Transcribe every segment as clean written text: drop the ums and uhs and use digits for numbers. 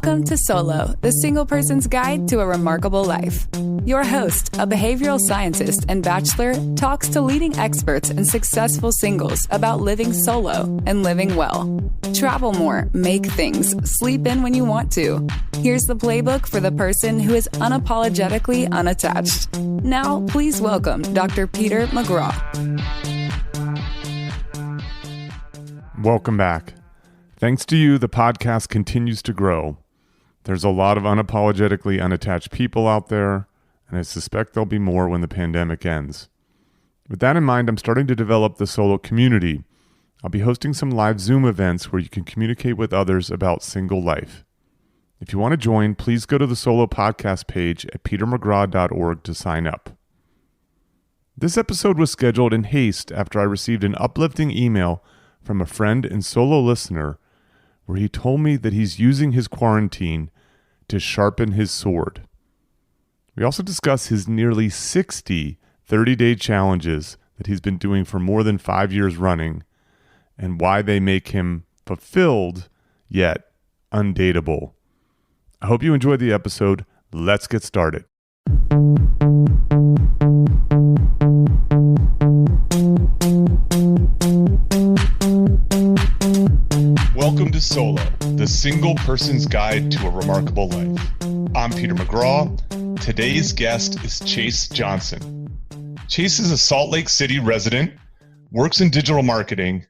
Welcome to Solo, the single person's guide to a remarkable life. Your host, a behavioral scientist and bachelor, talks to leading experts and successful singles about living solo and living well. Travel more, make things, sleep in when you want to. Here's the playbook for the person who is unapologetically unattached. Now, please welcome Dr. Peter McGraw. Welcome back. Thanks to you, the podcast continues to grow. There's a lot of unapologetically unattached people out there, and I suspect there'll be more when the pandemic ends. With that in mind, I'm starting to develop the Solo community. I'll be hosting some live Zoom events where you can communicate with others about single life. If you want to join, please go to the Solo podcast page at petermcgraw.org to sign up. This episode was scheduled in haste after I received an uplifting email from a friend and Solo listener where he told me that he's using his quarantine to sharpen his sword. We also discuss his nearly 60 30-day challenges that he's been doing for more than 5 years running and why they make him fulfilled yet undateable. I hope you enjoyed the episode. Let's get started. Welcome to Solo, the single person's guide to a remarkable life. I'm Peter McGraw. Today's guest is Chase Johnson. Chase is a Salt Lake City resident, works in digital marketing,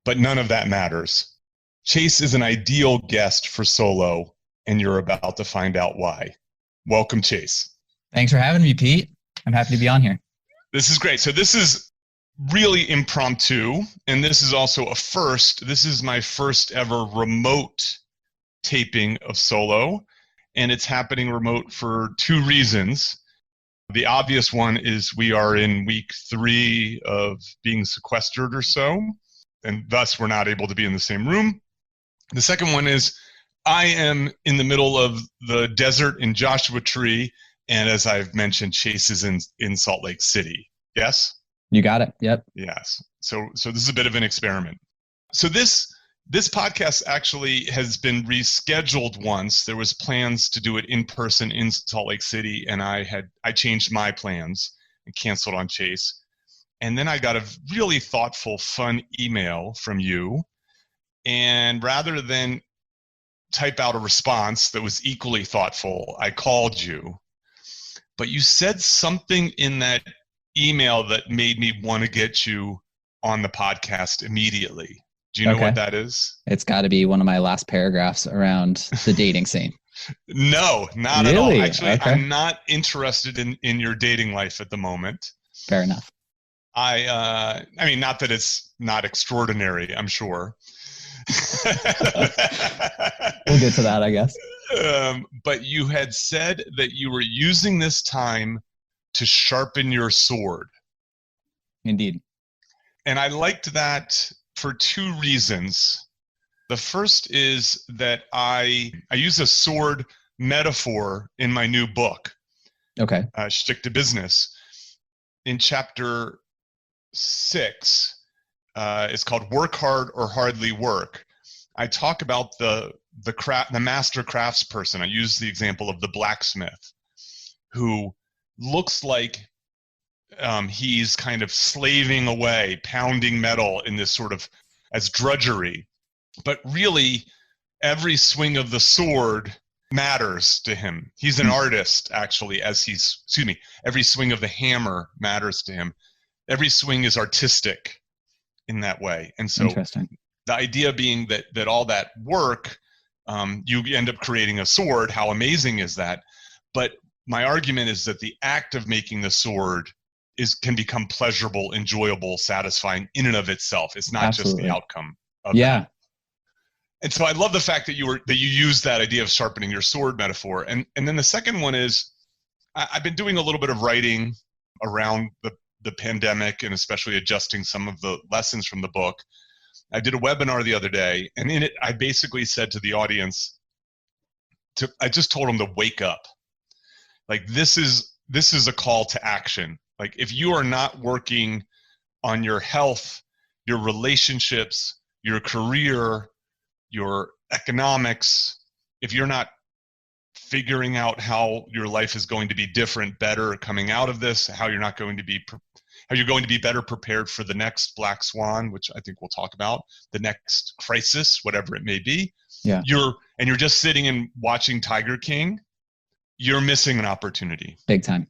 but none of that matters. Chase is an ideal guest for Solo, and you're about to find out why. Welcome, Chase. Thanks for having me, Pete. I'm happy to be on here. This is great. So this is really impromptu, and this is also a first. This is my first ever remote taping of Solo, and it's happening remote for two reasons. The obvious one is we are in week 3 of being sequestered or so, and thus we're not able to be in the same room. The second one is I am in the middle of the desert in Joshua Tree, and as I've mentioned, Chase is in Salt Lake City. Yes? You got it. Yep. Yes. So this is a bit of an experiment. So this podcast actually has been rescheduled once. There was plans to do it in person in Salt Lake City, and I changed my plans and canceled on Chase. And then I got a really thoughtful, fun email from you. And rather than type out a response that was equally thoughtful, I called you. But you said something in that email that made me want to get you on the podcast immediately. Do you know what that is? It's got to be one of my last paragraphs around the dating scene. No, not at all. Actually, I'm not interested in your dating life at the moment. Fair enough. I mean, not that it's not extraordinary, I'm sure. We'll get to that, I guess. But you had said that you were using this time to sharpen your sword. Indeed. And I liked that for two reasons. The first is that I use a sword metaphor in my new book, Stick to Business. In chapter 6, it's called Work Hard or Hardly Work. I talk about the master craftsperson. I use the example of the blacksmith who looks like he's kind of slaving away, pounding metal in this sort of as drudgery. But really, every swing of the sword matters to him. He's an artist, actually, every swing of the hammer matters to him. Every swing is artistic in that way. And so the idea being that all that work, you end up creating a sword. How amazing is that? But my argument is that the act of making the sword can become pleasurable, enjoyable, satisfying in and of itself. It's not just the outcome of that. And so I love the fact that you use that idea of sharpening your sword metaphor. And then the second one is I've been doing a little bit of writing around the pandemic and especially adjusting some of the lessons from the book. I did a webinar the other day, and in it I basically said to the audience, I just told them to wake up. Like this is a call to action. Like if you are not working on your health, your relationships, your career, your economics, if you're not figuring out how your life is going to be different, better coming out of this, how you're going to be better prepared for the next black swan, which I think we'll talk about, the next crisis, whatever it may be. Yeah. You're just sitting and watching Tiger King, you're missing an opportunity. Big time.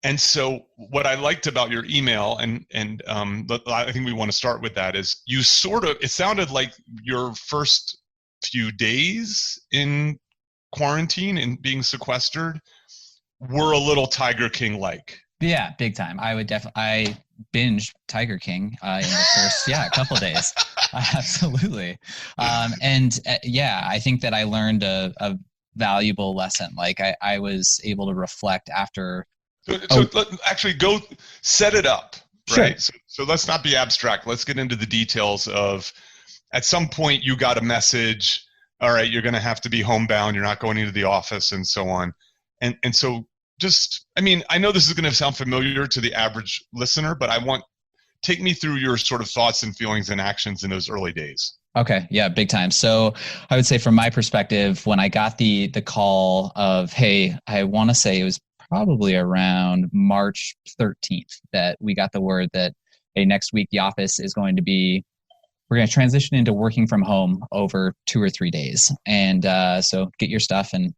And so what I liked about your email, and I think we want to start with that, is it sounded like your first few days in quarantine and being sequestered were a little Tiger King-like. Yeah, big time. I binged Tiger King in the first, couple of days. Absolutely. I think that I learned a valuable lesson. Like I was able to reflect after. So let's actually go set it up, right? Sure. So let's not be abstract. Let's get into the details of, at some point you got a message, all right, you're going to have to be homebound, you're not going into the office and so on. And so I know this is going to sound familiar to the average listener, but take me through your sort of thoughts and feelings and actions in those early days. Okay. Yeah, big time. So I would say from my perspective, when I got the call of, hey, I want to say it was probably around March 13th that we got the word that, hey, next week the office is we're going to transition into working from home over 2 or 3 days. And so get your stuff and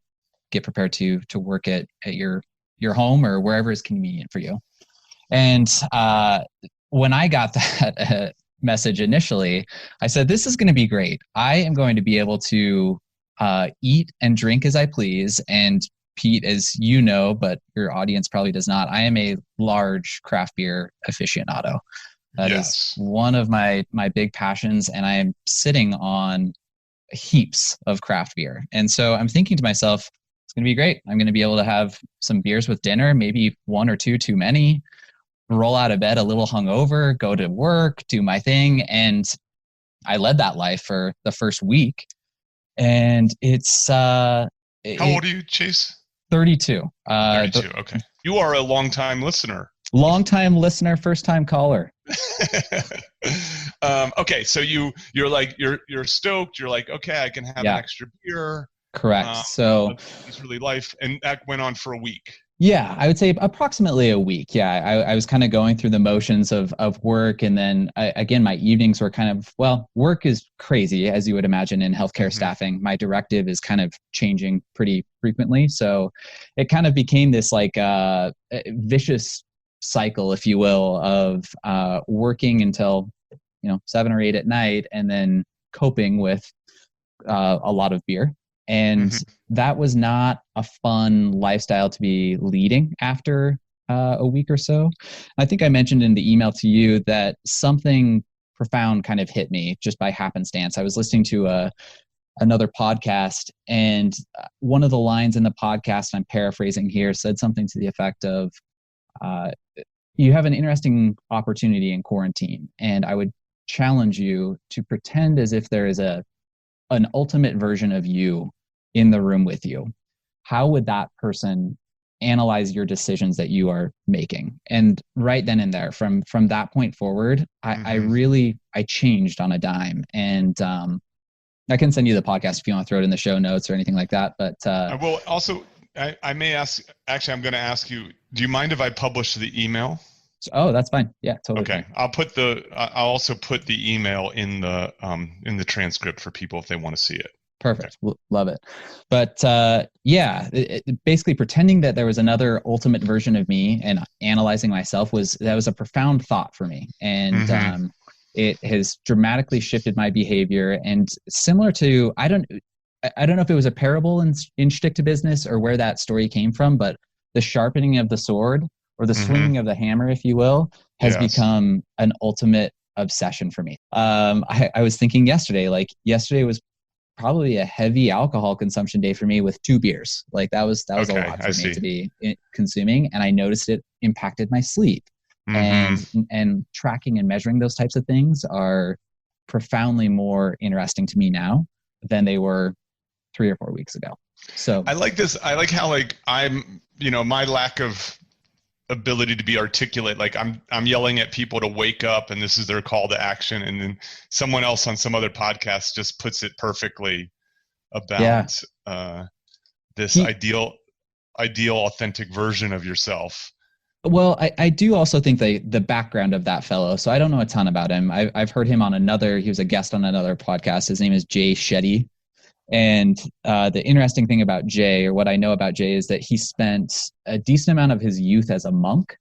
get prepared to work at your home or wherever is convenient for you. And when I got that message initially, I said, this is going to be great. I am going to be able to eat and drink as I please. And Pete, as you know, but your audience probably does not, I am a large craft beer aficionado. That is one of my big passions, and I am sitting on heaps of craft beer. And so I'm thinking to myself, it's going to be great. I'm going to be able to have some beers with dinner, maybe 1 or 2 too many, roll out of bed a little hungover, go to work, do my thing. And I led that life for the first week. And it's... How old are you, Chase? 32. 32, okay. You are a long-time listener. Long-time listener, first-time caller. Okay, so you're stoked. You're like, okay, I can have an extra beer. Correct. So it's really life, and that went on for a week. Yeah, I would say approximately a week. Yeah, I was kind of going through the motions of work, and then again, my evenings were kind of, work is crazy, as you would imagine in healthcare staffing. My directive is kind of changing pretty frequently, so it kind of became this like vicious cycle, if you will, of working until 7 or 8 at night, and then coping with a lot of beer. And that was not a fun lifestyle to be leading after a week or so. I think I mentioned in the email to you that something profound kind of hit me just by happenstance. I was listening to another podcast, and one of the lines in the podcast, I'm paraphrasing here, said something to the effect of, you have an interesting opportunity in quarantine, and I would challenge you to pretend as if there is an ultimate version of you in the room with you. How would that person analyze your decisions that you are making? And right then and there, from that point forward, I changed on a dime. And I can send you the podcast if you want to throw it in the show notes or anything like that. But I will also, I may ask, actually, I'm going to ask you, do you mind if I publish the email? Oh, that's fine. Yeah, totally. Okay. Fine. I'll also put the email in the transcript for people if they want to see it. Perfect. Okay. Love it. But basically pretending that there was another ultimate version of me and analyzing myself was a profound thought for me. And it has dramatically shifted my behavior. And similar to, I don't know if it was a parable in Shtick to Business or where that story came from, but the sharpening of the sword, or the swinging of the hammer, if you will, has become an ultimate obsession for me. I was thinking yesterday was probably a heavy alcohol consumption day for me with 2 beers. Like that was a lot for me to be consuming. And I noticed it impacted my sleep. And tracking and measuring those types of things are profoundly more interesting to me now than they were 3 or 4 weeks ago. So I like this. I like how I'm, my lack of ability to be articulate, I'm yelling at people to wake up and this is their call to action, and then someone else on some other podcast just puts it perfectly. about this ideal, authentic version of yourself. Well, I do also think the background of that fellow. So I don't know a ton about him. I've heard him on he was a guest on another podcast. His name is Jay Shetty. And the interesting thing about Jay, or what I know about Jay, is that he spent a decent amount of his youth as a monk.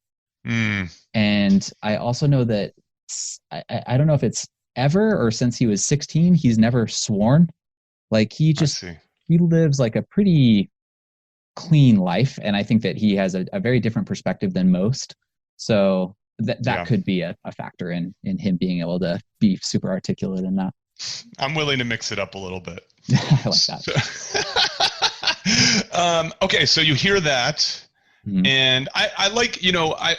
And I also know that, I don't know if it's ever or since he was 16, he's never sworn. Like he lives like a pretty clean life. And I think that he has a very different perspective than most. So that could be a factor in him being able to be super articulate in that. I'm willing to mix it up a little bit. I like that. Okay, so you hear that. And I like,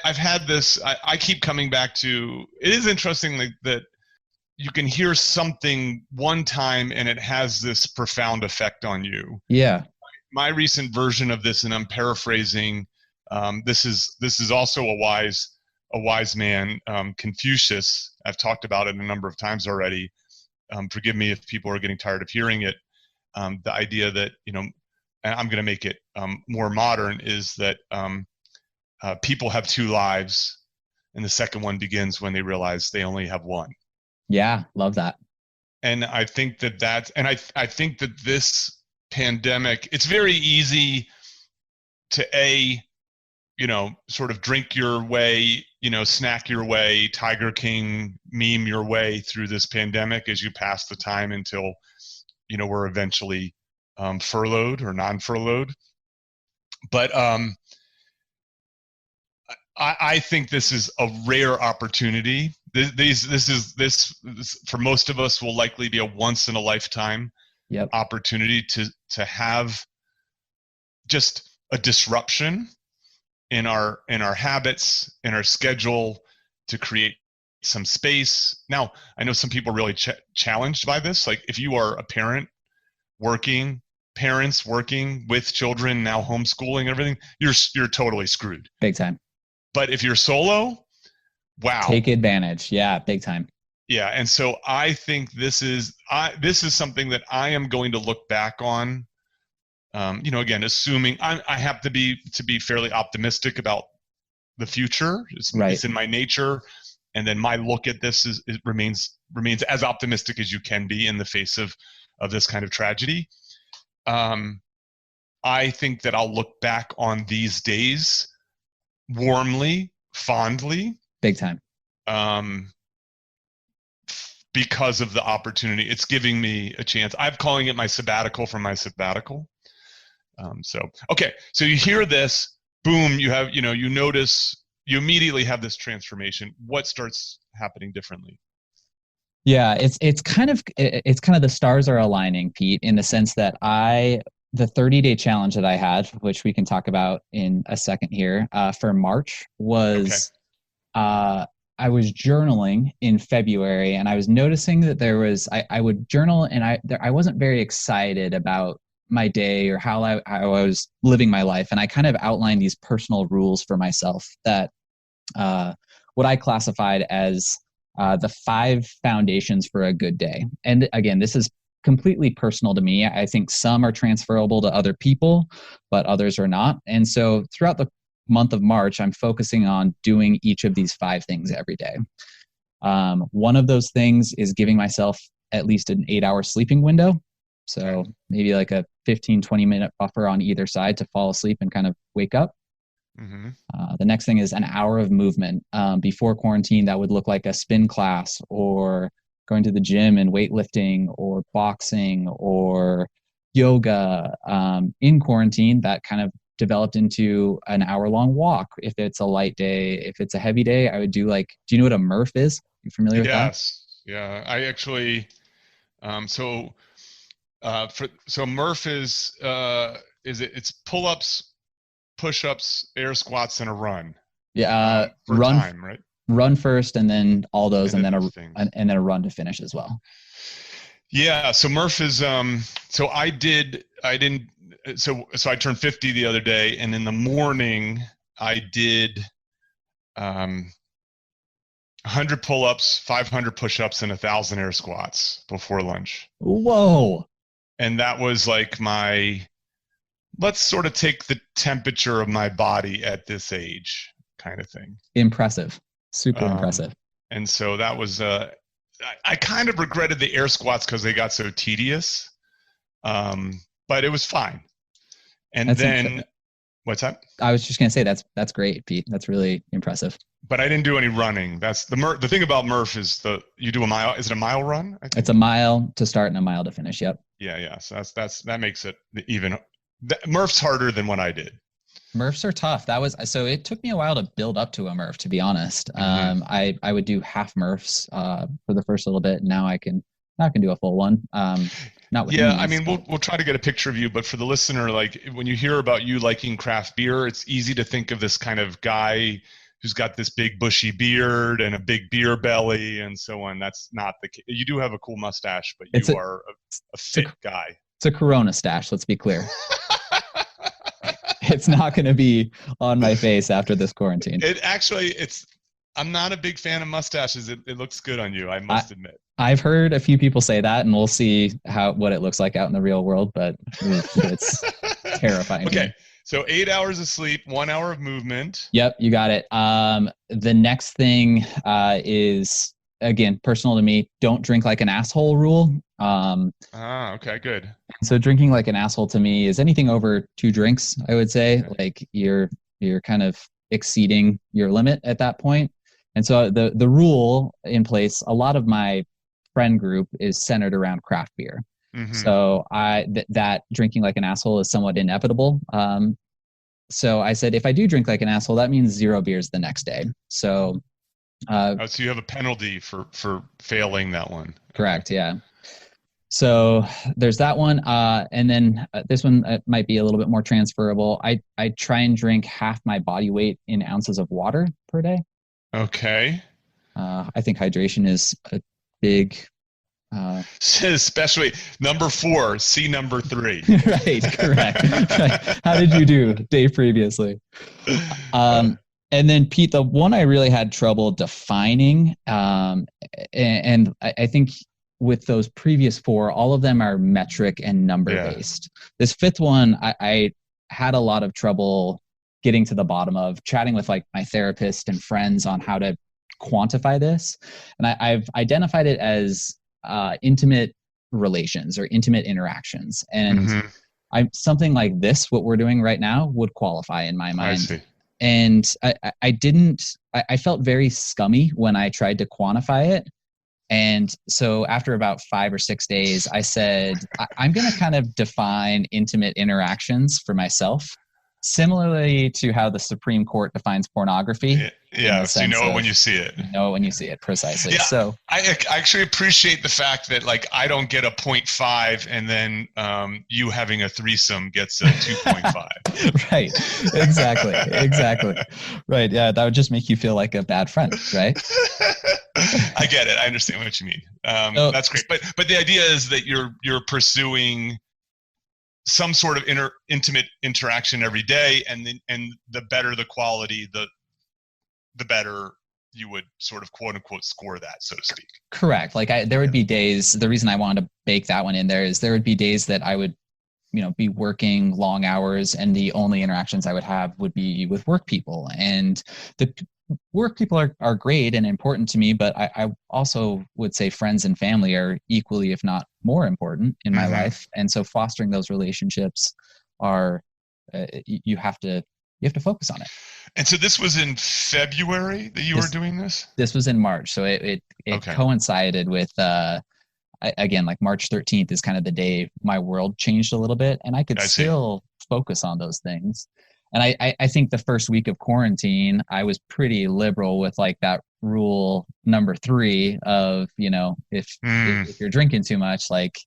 I've had this, I keep coming back to, it is interesting that you can hear something one time and it has this profound effect on you. Yeah. My recent version of this, and I'm paraphrasing, this is also a wise man, Confucius. I've talked about it a number of times already. Forgive me if people are getting tired of hearing it. The idea that, and I'm going to make it more modern, is that people have two lives, and the second one begins when they realize they only have one. Yeah, love that. And I think I think that this pandemic, it's very easy to sort of drink your way, snack your way, Tiger King meme your way through this pandemic as you pass the time until, we're eventually furloughed or non-furloughed. But I think this is a rare opportunity. This for most of us will likely be a once in a lifetime opportunity to have just a disruption in our habits, in our schedule, to create some space. Now, I know some people are really challenged by this. Like if you are a parents working with children, now homeschooling and everything, you're totally screwed. Big time. But if you're solo, wow. Take advantage. Yeah, big time. Yeah, and so I think this is something that I am going to look back on. Again, assuming I have to be fairly optimistic about the future. It's in my nature, and then my look at this remains as optimistic as you can be in the face of this kind of tragedy. I think that I'll look back on these days warmly, fondly, big time. Because of the opportunity, it's giving me a chance. I'm calling it my sabbatical from my sabbatical. So you hear this, boom, you have, you notice, you immediately have this transformation. What starts happening differently? Yeah, it's kind of the stars are aligning, Pete, in the sense that the 30-day challenge that I had, which we can talk about in a second here, for March was, I was journaling in February, and I was noticing that I would journal, and I wasn't very excited about my day or how I was living my life. And I kind of outlined these personal rules for myself that what I classified as the 5 foundations for a good day. And again, this is completely personal to me. I think some are transferable to other people, but others are not. And so throughout the month of March, I'm focusing on doing each of these 5 things every day. One of those things is giving myself at least an 8-hour sleeping window. So maybe like a 15-20 minute buffer on either side to fall asleep and kind of wake up. Mm-hmm. The next thing is an hour of movement. Before quarantine, that would look like a spin class or going to the gym and weightlifting or boxing or yoga. In quarantine, that kind of developed into an hour-long walk. If it's a light day, if it's a heavy day, I would do do you know what a Murph is? You familiar with that? Yes. Yeah. I actually, so Murph is it's pull-ups, push-ups, air squats, and a run. Yeah. Run time, right? Run first, and then all those, and then a run to finish as well. Yeah. So Murph is so I turned 50 the other day, and in the morning I did 100 pull-ups, 500 push-ups, and 1,000 air squats before lunch. Whoa. And that was like let's sort of take the temperature of my body at this age kind of thing. Impressive. Super impressive. And so that was, I kind of regretted the air squats because they got so tedious. But it was fine. And what's that? I was just going to say, that's great, Pete. That's really impressive. But I didn't do any running. That's the thing about Murph is you do a mile. Is it a mile run? It's a mile to start and a mile to finish. Yep. Yeah. So that makes it even. Murph's harder than what I did. Murphs are tough. So it took me a while to build up to a Murph, to be honest. I would do half Murphs for the first little bit. Now I can do a full one. Not with I mean, we'll try to get a picture of you, but for the listener, like when you hear about you liking craft beer, it's easy to think of this kind of guy who's got this big bushy beard and a big beer belly and so on. That's not the case. You do have a cool mustache, but you are a fit guy. It's a Corona stash. Let's be clear. It's not going to be on my face after this quarantine. I'm not a big fan of mustaches. It looks good on you, I must admit. I've heard a few people say that, and we'll see what it looks like out in the real world, but it's terrifying. Okay, so 8 hours of sleep, 1 hour of movement. Yep, you got it. The next thing is, again, personal to me, don't drink like an asshole rule. Okay, good. So drinking like an asshole to me is anything over 2 drinks, I would say. Okay. Like you're kind of exceeding your limit at that point. And so the rule in place, a lot of my friend group is centered around craft beer. Mm-hmm. So that drinking like an asshole is somewhat inevitable. So I said, if I do drink like an asshole, that means 0 beers the next day. So so you have a penalty for failing that one. Correct. Yeah. So there's that one. And then this one might be a little bit more transferable. I try and drink half my body weight in ounces of water per day. Okay. I think hydration is a big... especially number 4, see number 3. Right, correct. Right. How did you do day previously? And then Pete, the one I really had trouble defining, and I think with those previous 4, all of them are metric and number based. This 5th one, I had a lot of trouble getting to the bottom of, chatting with like my therapist and friends on how to quantify this. And I've identified it as intimate relations or intimate interactions. And something like this, what we're doing right now, would qualify in my mind. I see. And I felt very scummy when I tried to quantify it. And so after about 5 or 6 days, I said, I'm going to kind of define intimate interactions for myself, similarly to how the Supreme Court defines pornography. Yeah, so you know it when you see it. You know it when you see it, precisely. Yeah, so I actually appreciate the fact that like I don't get a 0.5 and then you having a threesome gets a 2.5. Right, exactly. Right, yeah, that would just make you feel like a bad friend, right? I get it. I understand what you mean. That's great. But the idea is that you're pursuing some sort of intimate interaction every day, and the better the quality, the better you would sort of quote unquote score that, so to speak. Correct. Like there would be days, the reason I wanted to bake that one in there is there would be days that I would, be working long hours, and the only interactions I would have would be with work people. And the work people are great and important to me, but I also would say friends and family are equally, if not more important in my life. And so fostering those relationships are, you have to focus on it. And so this was in February that you were doing this? This was in March. So it coincided with, again, like March 13th is kind of the day my world changed a little bit, and I could still focus on those things. And I think the first week of quarantine, I was pretty liberal with like that rule number 3 of, if you're drinking too much, like,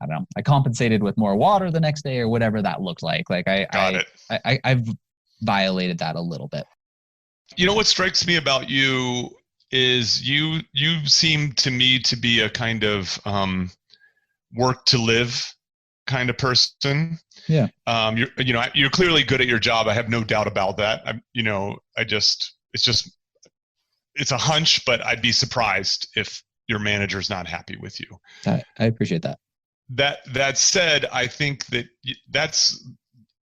I don't know, I compensated with more water the next day or whatever that looked like. Like I've violated that a little bit. What strikes me about you is you seem to me to be a kind of work to live kind of person. Yeah. You're clearly good at your job. I have no doubt about that. It's a hunch, but I'd be surprised if your manager's not happy with you. I appreciate that. That said, I think that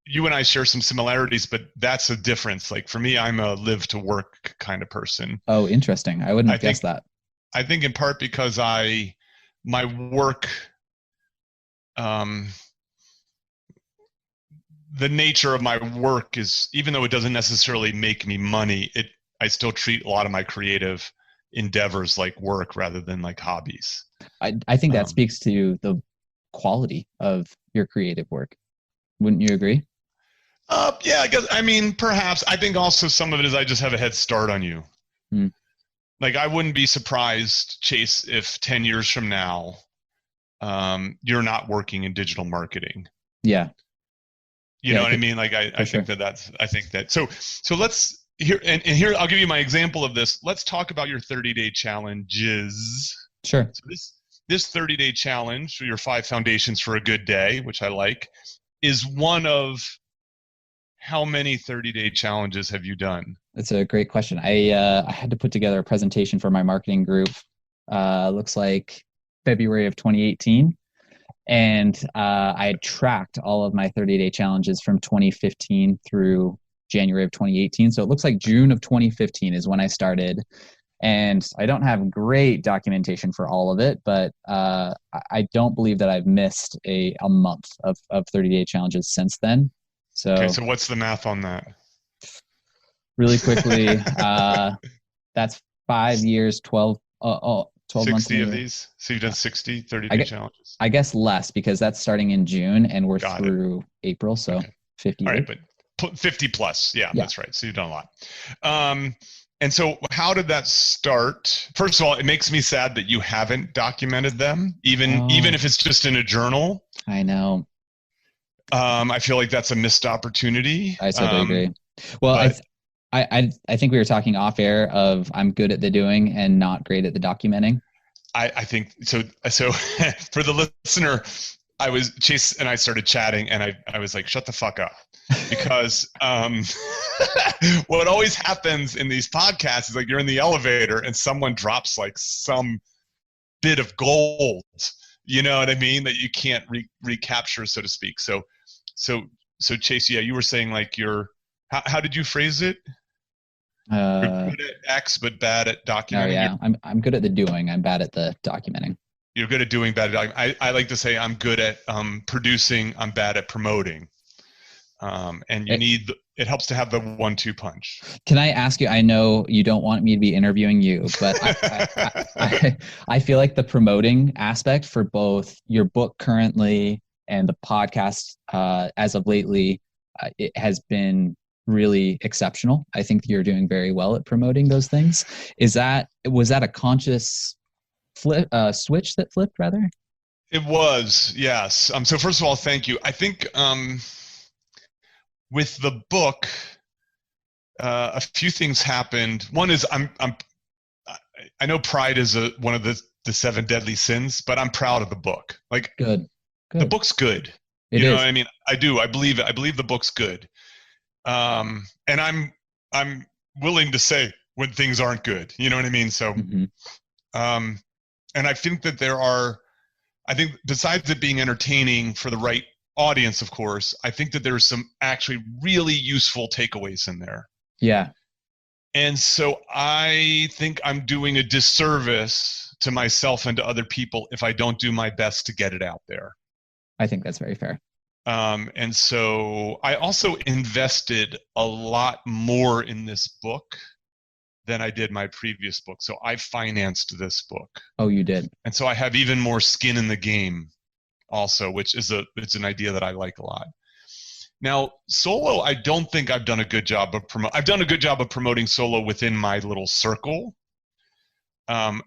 you and I share some similarities, but that's a difference. Like for me, I'm a live to work kind of person. Oh, interesting. I wouldn't have guessed that. I think in part because my work, the nature of my work is, even though it doesn't necessarily make me money, I still treat a lot of my creative endeavors like work rather than like hobbies. I think that speaks to the quality of your creative work. Wouldn't you agree? Yeah, I guess. I mean, perhaps. I think also some of it is I just have a head start on you. Like I wouldn't be surprised, Chase, if 10 years from now, you're not working in digital marketing. Yeah. You know what I mean? Like I think that. So let's here and here I'll give you my example of this. Let's talk about your 30-day challenges. Sure. So this 30-day challenge, your 5 foundations for a good day, which I like, is one of how many 30-day challenges have you done? That's a great question. I had to put together a presentation for my marketing group. Looks like February of 2018. And I had tracked all of my 30-day challenges from 2015 through January of 2018. So it looks like June of 2015 is when I started. And I don't have great documentation for all of it, but I don't believe that I've missed a month of 30-day challenges since then. So, okay, so what's the math on that? Really quickly, that's 5 years, 12 months. 60 of these? So you've done 60 30-day challenges? I guess less, because that's starting in June and we're through April, so okay. 50. All right, but 50 plus. Yeah, that's right. So you've done a lot. And so how did that start? First of all, it makes me sad that you haven't documented them, even if it's just in a journal. I know. I feel like that's a missed opportunity. I totally agree. Well, I think we were talking off air of I'm good at the doing and not great at the documenting. I think so. So for the listener, Chase and I started chatting and I was like, shut the fuck up. Because what always happens in these podcasts is like you're in the elevator and someone drops like some bit of gold, you know what I mean, that you can't recapture, so to speak. So Chase, yeah, you were saying like how did you phrase it? You're good at X but bad at documenting. Oh yeah, I'm good at the doing. I'm bad at the documenting. You're good at doing, bad at documenting. I like to say I'm good at producing. I'm bad at promoting. And it helps to have the 1-2 punch. Can I ask you, I know you don't want me to be interviewing you, but I feel like the promoting aspect for both your book currently and the podcast as of lately, it has been really exceptional. I think you're doing very well at promoting those things. Was that a conscious switch that flipped rather? It was, yes. So first of all, thank you. I think with the book, a few things happened. One is I know pride is one of the 7 deadly sins, but I'm proud of the book. Like good. The book's good. You know what I mean? I do. I believe it. I believe the book's good. And I'm willing to say when things aren't good. You know what I mean? So, and I think that I think besides it being entertaining for the right audience, of course, I think that there's some actually really useful takeaways in there. Yeah. And so I think I'm doing a disservice to myself and to other people if I don't do my best to get it out there. I think that's very fair. And so I also invested a lot more in this book than I did my previous book. So I financed this book. Oh, you did. And so I have even more skin in the game also, which is it's an idea that I like a lot. Now, solo, I don't think I've done a good job of I've done a good job of promoting solo within my little circle. One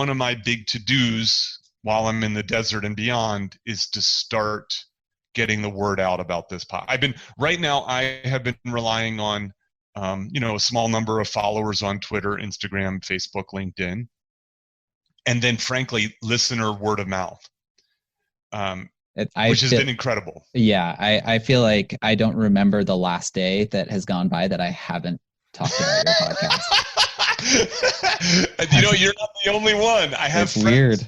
of my big to-dos while I'm in the desert and beyond is to start getting the word out about this right now I have been relying on a small number of followers on Twitter, Instagram, Facebook, LinkedIn, and then frankly listener word of mouth, which has been incredible. Yeah, I feel like I don't remember the last day that has gone by that I haven't talked about your podcast. You're not the only one. I have friends. Weird.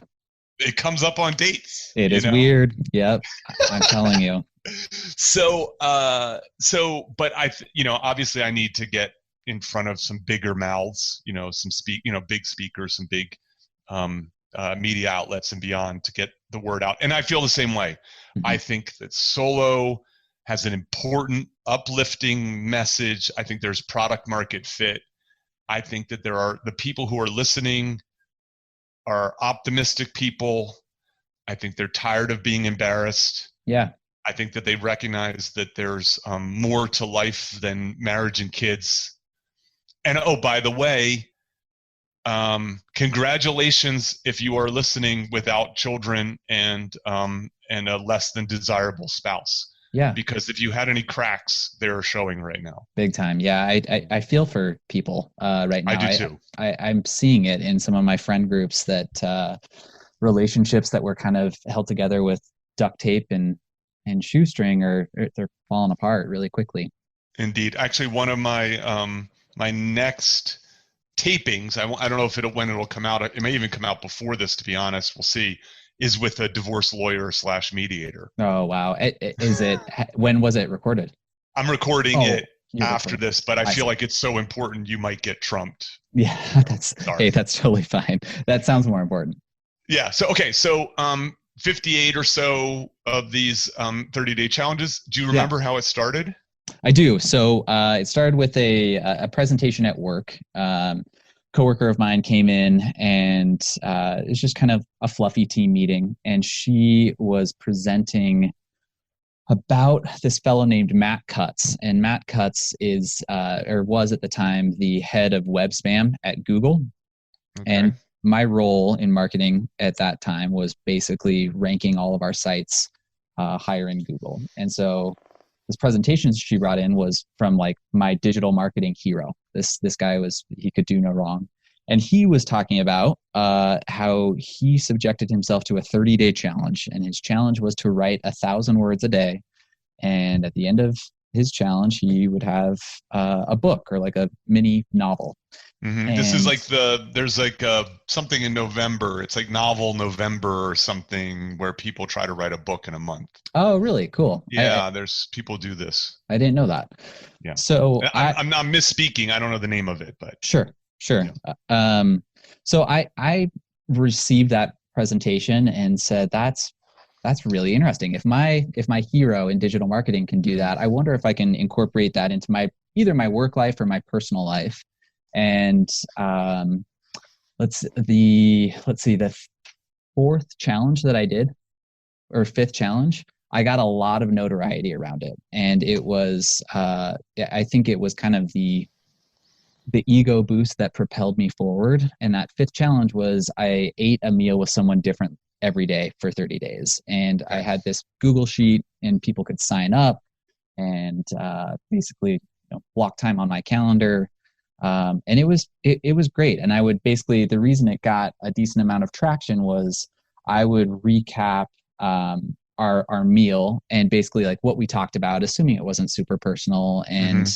it comes up on dates. It is weird. Yep. I'm telling you. So, but obviously I need to get in front of some bigger mouths, big speakers, some big media outlets and beyond to get the word out. And I feel the same way. Mm-hmm. I think that solo has an important uplifting message. I think there's product market fit. I think that there are the people who are listening are optimistic people. I think they're tired of being embarrassed. Yeah. I think that they recognize that there's more to life than marriage and kids. And oh, by the way, congratulations if you are listening without children and a less than desirable spouse. Yeah. Because if you had any cracks, they're showing right now. Big time. Yeah. I feel for people right now. I do too. I'm seeing it in some of my friend groups that relationships that were kind of held together with duct tape and shoestring they're falling apart really quickly. Indeed. Actually, one of my my next tapings, I don't know when it'll come out. It may even come out before this, to be honest. We'll see. Is with a divorce lawyer / mediator. Oh, wow. When was it recorded? I'm recording it after this, but I feel like it's so important you might get trumped. Yeah, that's totally fine. That sounds more important. Yeah. So, okay. So, 58 or so of these 30-day challenges. Do you remember how it started? I do. So it started with a presentation at work. Coworker of mine came in and it's just kind of a fluffy team meeting. And she was presenting about this fellow named Matt Cutts. And Matt Cutts is, or was at the time, the head of web spam at Google. Okay. And my role in marketing at that time was basically ranking all of our sites higher in Google. And so this presentation she brought in was from like my digital marketing hero. This guy he could do no wrong. And he was talking about how he subjected himself to a 30-day challenge. And his challenge was to write 1,000 words a day. And at the end of his challenge, he would have a book or like a mini novel. Mm-hmm. This is like there's like something in November. It's like Novel November or something where people try to write a book in a month. Oh, really? Cool. Yeah, there's people do this. I didn't know that. Yeah. So I'm not misspeaking. I don't know the name of it, but sure. Yeah. So I received that presentation and said that's really interesting. If my hero in digital marketing can do that, I wonder if I can incorporate that into either my work life or my personal life. And let's see, the fourth challenge that I did, or fifth challenge, I got a lot of notoriety around it. And it was, I think it was kind of the ego boost that propelled me forward. And that fifth challenge was I ate a meal with someone different every day for 30 days. And I had this Google sheet and people could sign up and basically block time on my calendar. And it was great. And I would basically, the reason it got a decent amount of traction was I would recap our meal and basically like what we talked about, assuming it wasn't super personal and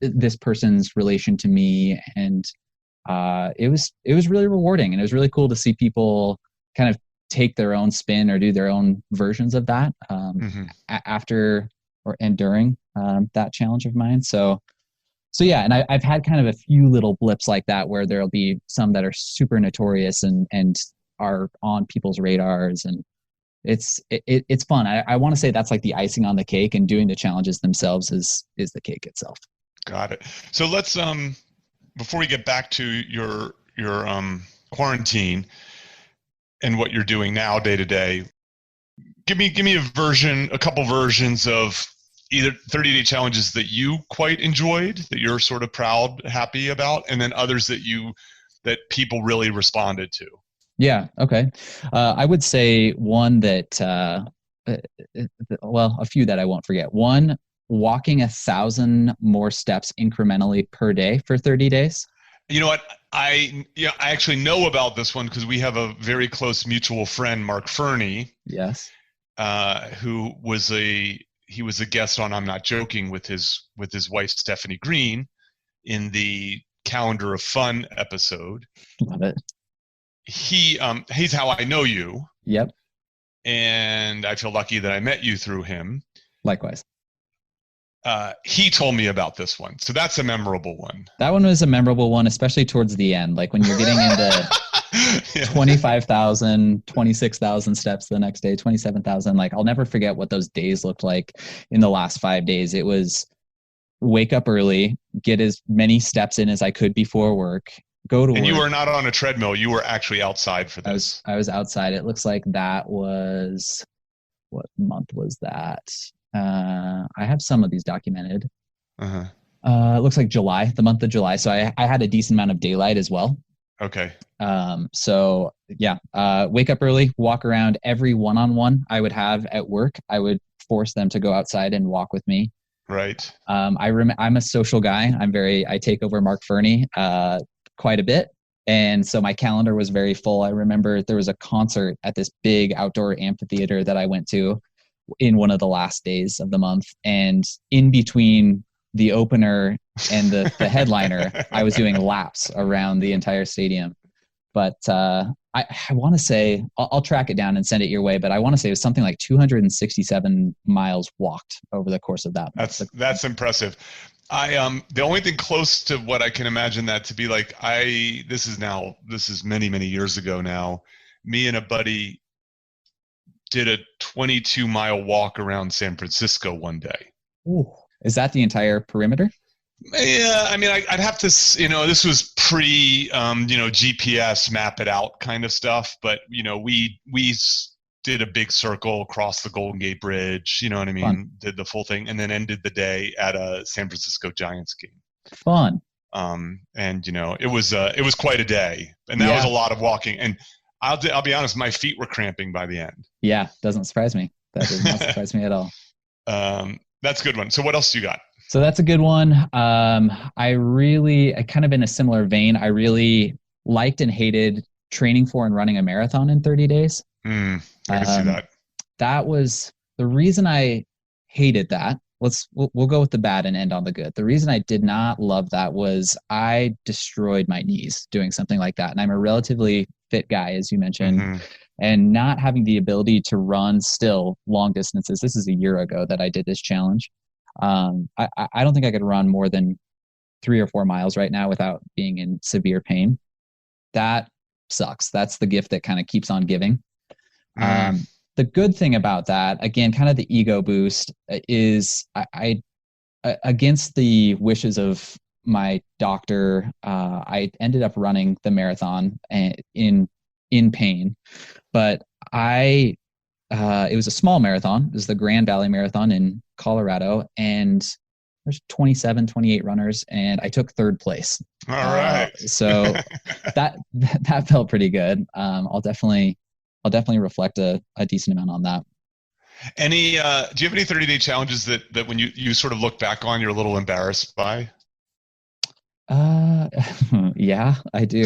this person's relation to me. And it was really rewarding. And it was really cool to see people kind of take their own spin or do their own versions of that after and during that challenge of mine. So yeah, and I've had kind of a few little blips like that where there'll be some that are super notorious and are on people's radars, and it's fun. I want to say that's like the icing on the cake, and doing the challenges themselves is the cake itself. Got it. So let's before we get back to your quarantine and what you're doing now day to day, give me a couple versions of either 30-day challenges that you quite enjoyed, that you're sort of proud, happy about, and then others that people really responded to. Yeah. Okay. I would say one that, a few that I won't forget. One, walking 1,000 more steps incrementally per day for 30 days. You know what? I actually know about this one because we have a very close mutual friend, Mark Fernie. Yes. Who was he was a guest on I'm Not Joking with his wife Stephanie Green in the Calendar of Fun episode. Love it. He's how I know you. Yep. And I feel lucky that I met you through him. Likewise. He told me about this one. So that's a memorable one. That one was a memorable one, especially towards the end. Like when you're getting into 25,000, 26,000 steps the next day, 27,000. Like I'll never forget what those days looked like in the last 5 days. It was wake up early, get as many steps in as I could before work, go to work. And you were not on a treadmill. You were actually outside for this. I was outside. It looks like that was, what month was that? I have some of these documented. Uh-huh. It looks like July, the month of July. So I had a decent amount of daylight as well. Okay. So yeah, wake up early, walk around. Every one-on-one I would have at work, I would force them to go outside and walk with me. Right. I'm a social guy. I take over Mark Fernie quite a bit. And so my calendar was very full. I remember there was a concert at this big outdoor amphitheater that I went to in one of the last days of the month. And in between the opener and the headliner, I was doing laps around the entire stadium. But I want to say, I'll track it down and send it your way, but I want to say it was something like 267 miles walked over the course of that. That's impressive. The only thing close to what I can imagine that to be like, this is many, many years ago now, me and a buddy did a 22-mile walk around San Francisco one day. Ooh. Is that the entire perimeter? Yeah, I mean, I'd have to, this was pre, GPS map it out kind of stuff. But, we did a big circle across the Golden Gate Bridge, you know what I mean? Fun. Did the full thing and then ended the day at a San Francisco Giants game. Fun. And, it was quite a day. And that was a lot of walking. And I'll be honest, my feet were cramping by the end. Yeah, doesn't surprise me. That does not surprise me at all. That's a good one. So what else do you got? So that's a good one. I kind of in a similar vein, I really liked and hated training for and running a marathon in 30 days. I can see that. That was the reason I hated that. We'll go with the bad and end on the good. The reason I did not love that was I destroyed my knees doing something like that. And I'm a relatively fit guy, as you mentioned, and not having the ability to run still long distances. This is a year ago that I did this challenge. I don't think I could run more than 3 or 4 miles right now without being in severe pain. That sucks. That's the gift that kind of keeps on giving. The good thing about that, again, kind of the ego boost, is I against the wishes of my doctor, I ended up running the marathon in pain, but it was a small marathon. It was the Grand Valley Marathon in Colorado, and there's 27, 28 runners, and I took 3rd place. All right. So that felt pretty good. I'll definitely reflect a decent amount on that. Do you have any 30-day challenges that when you sort of look back on, you're a little embarrassed by? Yeah, I do.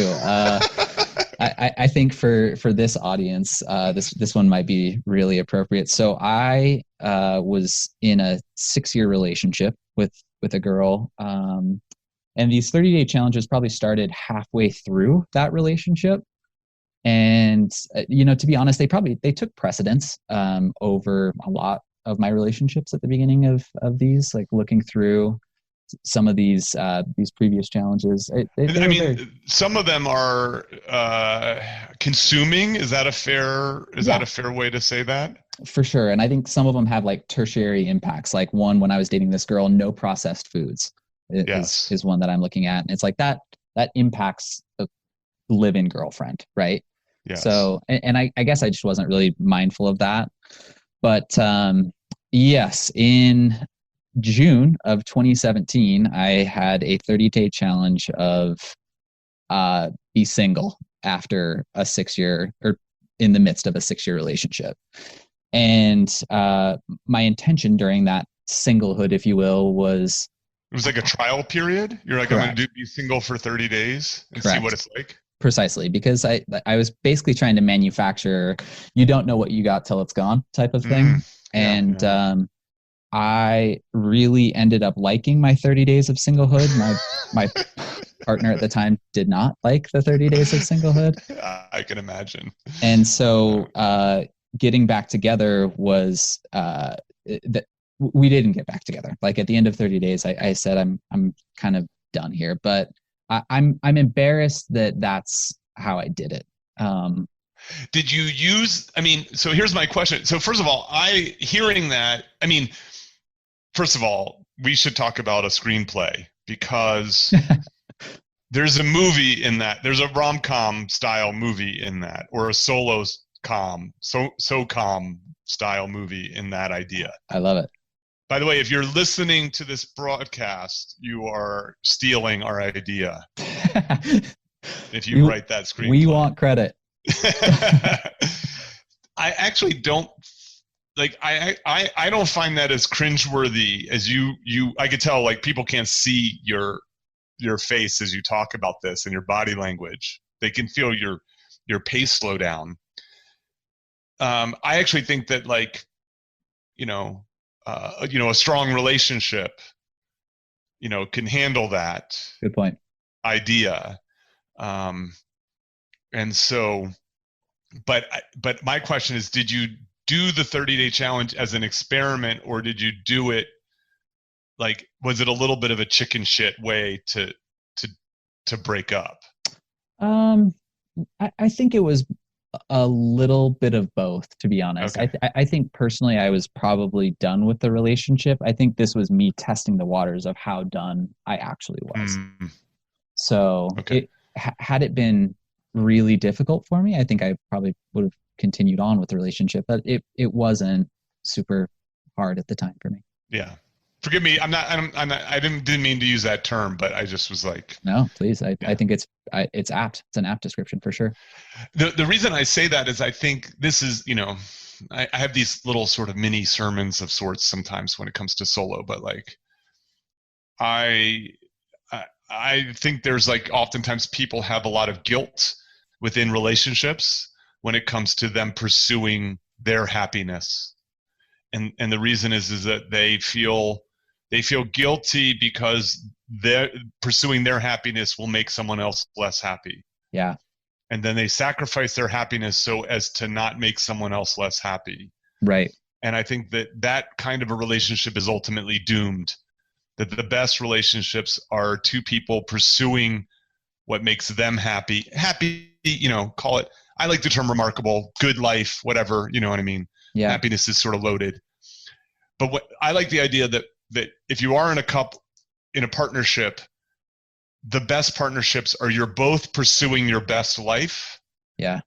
I think for this audience, this one might be really appropriate. So I was in a 6-year relationship with a girl, and these 30-day challenges probably started halfway through that relationship. And to be honest, they took precedence over a lot of my relationships at the beginning of these, like looking through some of these previous challenges. Some of them are consuming. Is that a fair way to say that? For sure. And I think some of them have like tertiary impacts. Like one, when I was dating this girl, no processed foods is one that I'm looking at. And it's like that impacts a live-in girlfriend, right? Yes. So, and I guess I just wasn't really mindful of that. But yes, in June of 2017, I had a 30-day challenge of be single after a 6-year, or in the midst of a 6-year relationship. And my intention during that singlehood, if you will, was... It was like a trial period? You're like, correct. I'm going to be single for 30 days and correct. See what it's like? Precisely, because I was basically trying to manufacture, you don't know what you got till it's gone type of thing. I really ended up liking my 30 days of singlehood. partner at the time did not like the 30 days of singlehood. I can imagine. And so getting back together was we didn't get back together. Like at the end of 30 days, I said, I'm kind of done here, but I'm embarrassed that that's how I did it. Did you use, so here's my question. So first of all, hearing that, first of all, we should talk about a screenplay because there's a movie in that. There's a rom-com style movie in that, or a solo-com, so-com style movie in that idea. I love it. By the way, if you're listening to this broadcast, you are stealing our idea. If you write that screenplay. We want credit. I actually don't I don't find that as cringeworthy as you I could tell, like, people can't see your face as you talk about this and your body language. They can feel your pace slow down. I actually think that, like, a strong relationship, can handle that. Good point. Idea. And so, but my question is, did you do the 30-day challenge as an experiment, or did you do it, like, was it a little bit of a chicken shit way to break up? I think it was a little bit of both, to be honest. Okay. I think personally I was probably done with the relationship. I think this was me testing the waters of how done I actually was. So okay. Had it been really difficult for me, I think I probably would have continued on with the relationship, but it wasn't super hard at the time for me. Yeah. Forgive me. I'm not, I didn't mean to use that term, but I just was like, no, please. I think it's apt. It's an apt description for sure. The reason I say that is I think this is, I have these little sort of mini sermons of sorts sometimes when it comes to solo, but like, I think there's, like, oftentimes people have a lot of guilt within relationships when it comes to them pursuing their happiness. And the reason is that they feel guilty because they're pursuing their happiness will make someone else less happy. Yeah. And then they sacrifice their happiness so as to not make someone else less happy. Right. And I think that kind of a relationship is ultimately doomed. That the best relationships are two people pursuing what makes them happy, call it, I like the term remarkable, good life, whatever, you know what I mean? Yeah. Happiness is sort of loaded. But what I like the idea that if you are in a partnership, the best partnerships are you're both pursuing your best life. Yeah.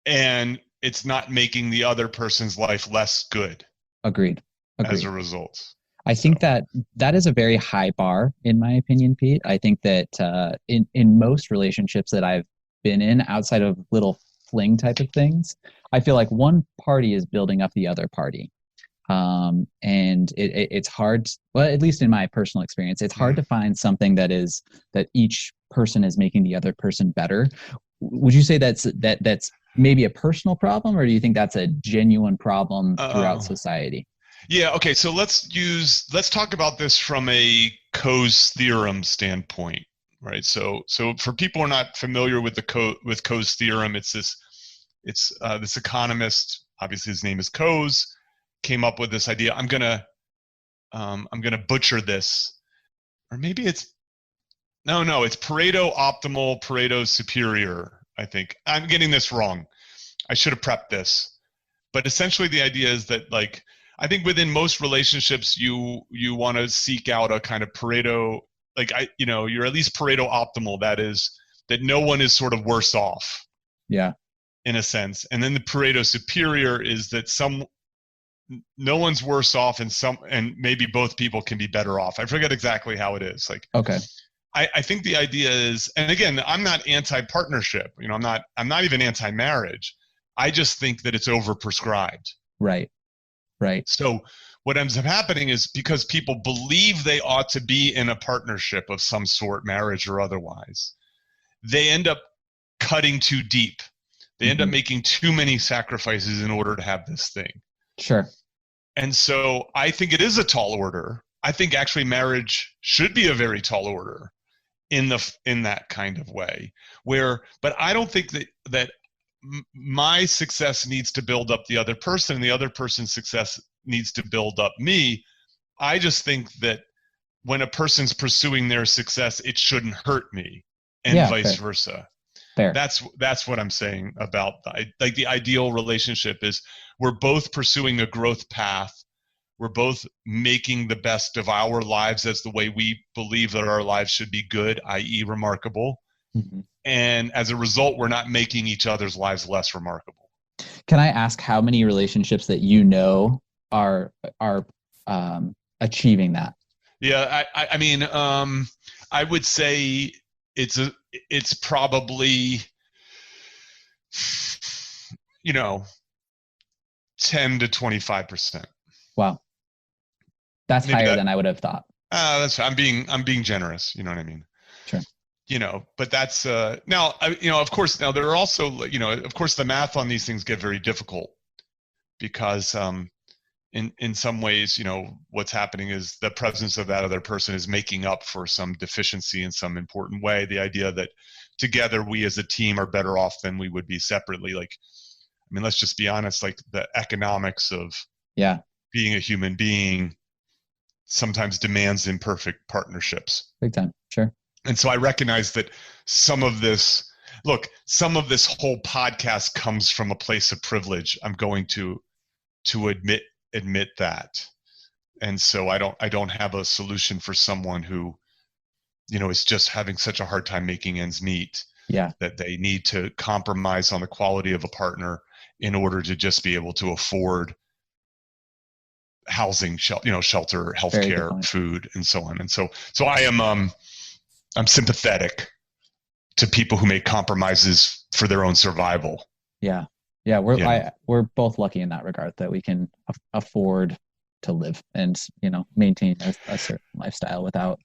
And it's not making the other person's life less good. Agreed. As a result. I think that is a very high bar, in my opinion, Pete. I think that in most relationships that I've been in, outside of little fling type of things, I feel like one party is building up the other party. And it's hard, well, at least in my personal experience, it's hard to find something that each person is making the other person better. Would you say that's maybe a personal problem, or do you think that's a genuine problem throughout society? Yeah. Okay. So let's talk about this from a Coe's theorem standpoint, right? So for people who are not familiar with Coe's theorem, it's this economist, obviously his name is Coe's, came up with this idea. I'm gonna butcher this, or maybe it's Pareto optimal, Pareto superior. I think I'm getting this wrong. I should have prepped this, but essentially the idea is that, like, I think within most relationships, you want to seek out a kind of Pareto, like, you're at least Pareto optimal. That is, that no one is sort of worse off. Yeah. In a sense. And then the Pareto superior is that no one's worse off, and maybe both people can be better off. I forget exactly how it is. Like, okay. I think the idea is, and again, I'm not anti-partnership. I'm not even anti-marriage. I just think that it's overprescribed. Right. Right. So what ends up happening is, because people believe they ought to be in a partnership of some sort, marriage or otherwise, they end up cutting too deep. They end up making too many sacrifices in order to have this thing. Sure. And so I think it is a tall order. I think actually marriage should be a very tall order. in that kind of way, but I don't think that my success needs to build up the other person and the other person's success needs to build up me. I just think that when a person's pursuing their success, it shouldn't hurt me, and vice versa. Fair. That's what I'm saying about the ideal relationship is we're both pursuing a growth path. We're both making the best of our lives as the way we believe that our lives should be good, i.e. remarkable. Mm-hmm. And as a result, we're not making each other's lives less remarkable. Can I ask how many relationships that you know are achieving that? Yeah, I mean, I would say it's probably, 10 to 25%. Wow, that's maybe higher than I would have thought. I'm being generous. You know what I mean? Sure. But that's now. Of course, now there are also, of course, the math on these things get very difficult because in some ways, what's happening is the presence of that other person is making up for some deficiency in some important way. The idea that together we as a team are better off than we would be separately. Like, I mean, let's just be honest, like the economics of being a human being sometimes demands imperfect partnerships. Big time. Sure. And so I recognize that some of this whole podcast comes from a place of privilege. I'm going to admit that. And so I don't have a solution for someone who, is just having such a hard time making ends meet. Yeah. That they need to compromise on the quality of a partner in order to just be able to afford housing, shelter, healthcare, food, and so on. And so I am, I'm sympathetic to people who make compromises for their own survival. Yeah. Yeah. We're both lucky in that regard that we can afford to live and, maintain a certain lifestyle without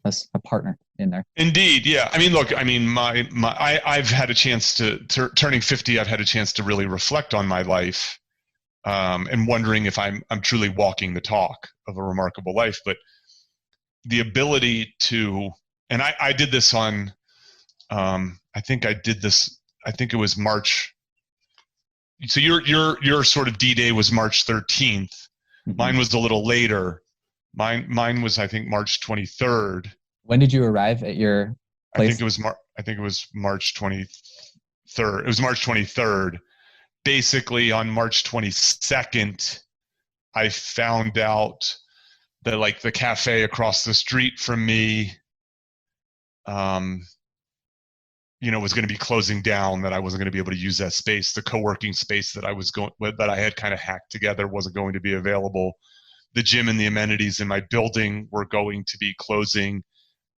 a partner in there. Indeed. Yeah. I mean, look, I've had a chance to turning 50. I've had a chance to really reflect on my life, and wondering if I'm truly walking the talk of a remarkable life. But the ability to, and I did this on, I think it was March. So your sort of D-Day was March 13th. Mm-hmm. Mine was a little later. Mine was, I think, March 23rd. When did you arrive at your place? I think it was March 23rd. It was March 23rd. Basically, on March 22nd, I found out that like the cafe across the street from me, was going to be closing down. That I wasn't going to be able to use that space. The co-working space that I had kind of hacked together wasn't going to be available. The gym and the amenities in my building were going to be closing,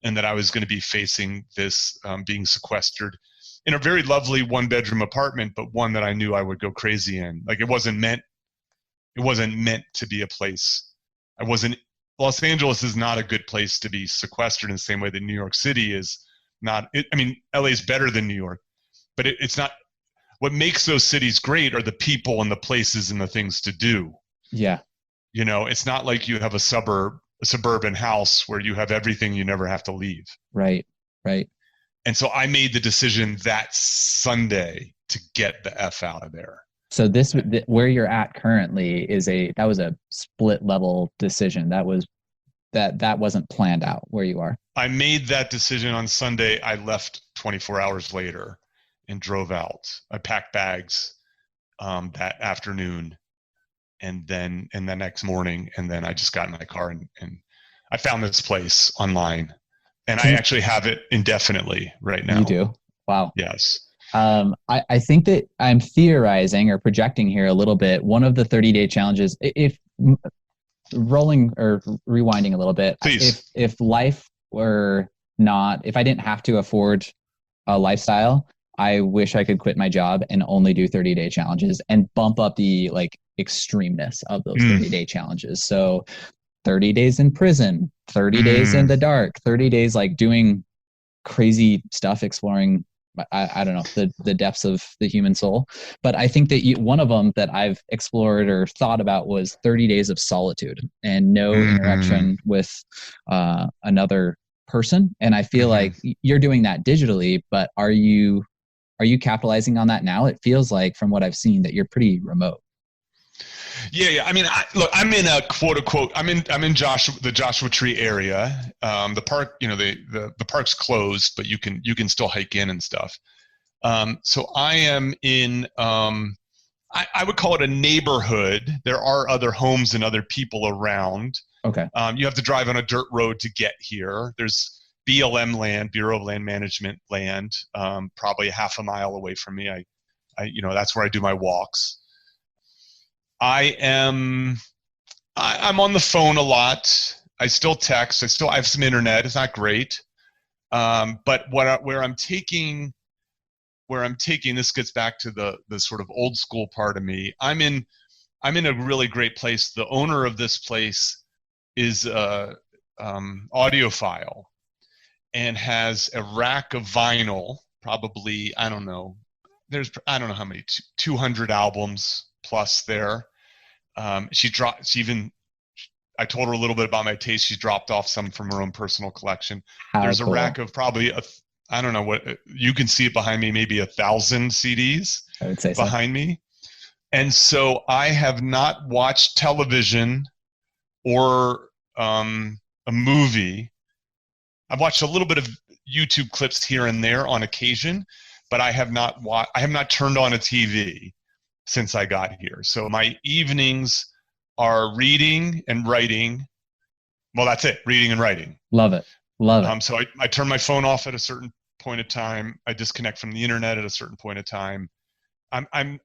and that I was going to be facing this being sequestered in a very lovely one-bedroom apartment, but one that I knew I would go crazy in. Like it wasn't meant to be a place. Los Angeles is not a good place to be sequestered in the same way that New York City is not. LA is better than New York, but it's not. What makes those cities great are the people and the places and the things to do. Yeah. It's not like you have a suburban house where you have everything, you never have to leave. Right. And so I made the decision that Sunday to get the F out of there. So where you're at currently that was a split level decision. That wasn't planned out where you are. I made that decision on Sunday. I left 24 hours later and drove out. I packed bags that afternoon. And then the next morning, and then I just got in my car and I found this place online, and I actually have it indefinitely right now. You do? Wow. Yes. I think that I'm theorizing or projecting here a little bit. One of the 30-day challenges, if rolling or rewinding a little bit, please. If life were not, if I didn't have to afford a lifestyle, I wish I could quit my job and only do 30-day challenges and bump up the extremeness of those 30-day challenges. So 30 days in prison, 30 days in the dark, 30 days doing crazy stuff, exploring, I don't know, the depths of the human soul. But I think that one of them that I've explored or thought about was 30 days of solitude and no interaction with another person. And I feel like you're doing that digitally, but are you capitalizing on that now? It feels like from what I've seen that you're pretty remote. Yeah. I mean, look, I'm in a quote unquote, I'm in the Joshua Tree area. The park, the park's closed, but you can still hike in and stuff. So I am in, I would call it a neighborhood. There are other homes and other people around. Okay. You have to drive on a dirt road to get here. There's BLM land, Bureau of Land Management land, probably half a mile away from me. That's where I do my walks. I'm on the phone a lot. I still text. I have some internet. It's not great. But where I'm taking, this gets back to the sort of old school part of me. I'm in a really great place. The owner of this place is a audiophile and has a rack of vinyl, probably, I don't know how many, 200 albums plus there. I told her a little bit about my taste. She dropped off some from her own personal collection. There's a rack of probably, I don't know what, you can see it behind me, maybe 1,000 CDs I would say behind me. And so I have not watched television or a movie. I've watched a little bit of YouTube clips here and there on occasion, but I have not turned on a TV since I got here. So my evenings are reading and writing. Well, that's it, reading and writing. Love it. So I turn my phone off at a certain point of time. I disconnect from the internet at a certain point of time. I'm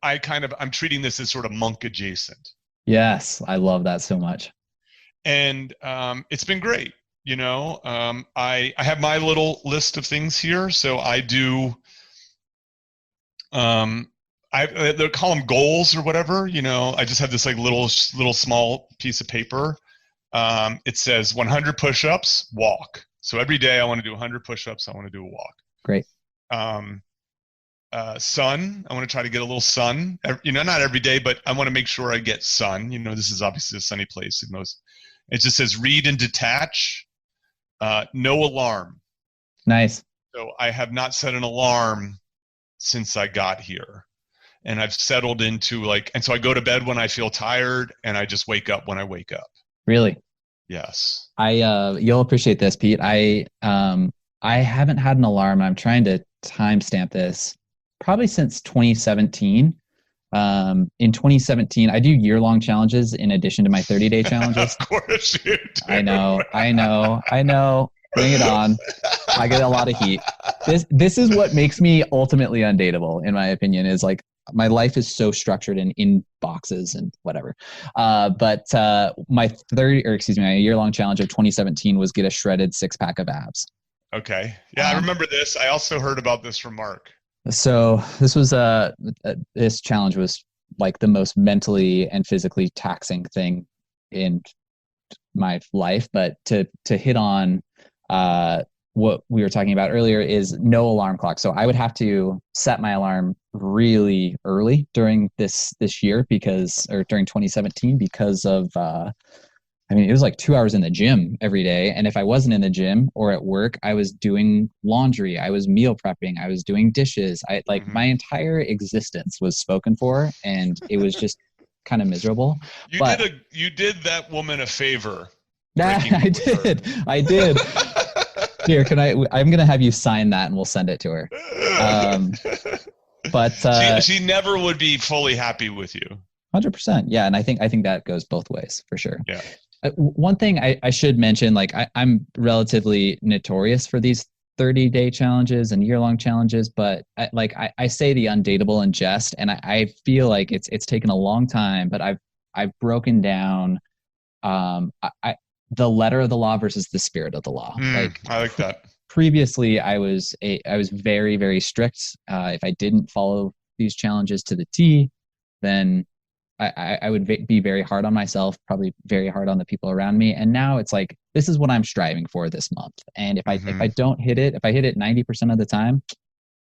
treating this as sort of monk adjacent. Yes, I love that so much. And it's been great. I have my little list of things here. So I do, they call them goals or whatever. I just have this like little small piece of paper. It says 100 push-ups, walk. So every day I want to do 100 push-ups. I want to do a walk. Great. Sun. I want to try to get a little sun. Not every day, but I want to make sure I get sun. This is obviously a sunny place. It just says read and detach. No alarm. Nice. So I have not set an alarm since I got here. And I've settled into and so I go to bed when I feel tired and I just wake up when I wake up. Really? Yes. You'll appreciate this, Pete. I haven't had an alarm. I'm trying to timestamp this probably since 2017. In 2017, I do year-long challenges in addition to my 30-day challenges. Of course you do. I know. Bring it on. I get a lot of heat. This is what makes me ultimately undateable, in my opinion, is like my life is so structured and in boxes and whatever. But my year-long challenge of 2017 was get a shredded 6-pack of abs. Okay. Yeah, I remember this. I also heard about this from Mark. So this was this challenge was like the most mentally and physically taxing thing in my life. But to hit on what we were talking about earlier is no alarm clock. So I would have to set my alarm really early during this year during 2017 because of it was like 2 hours in the gym every day. And if I wasn't in the gym or at work, I was doing laundry, I was meal prepping, I was doing dishes. My entire existence was spoken for, and it was just kind of miserable. You did that woman a favor. I did. Here, I'm going to have you sign that and we'll send it to her. But she never would be fully happy with you. 100%. Yeah. And I think that goes both ways for sure. Yeah. One thing I should mention, I'm relatively notorious for these 30-day challenges and year-long challenges, but I say the undateable in jest, and I feel like it's taken a long time, but I've broken down the letter of the law versus the spirit of the law. I like that. Previously, I was very, very strict. If I didn't follow these challenges to the T, then I would be very hard on myself, probably very hard on the people around me. And now it's like, this is what I'm striving for this month. And if I don't hit it, if I hit it 90% of the time,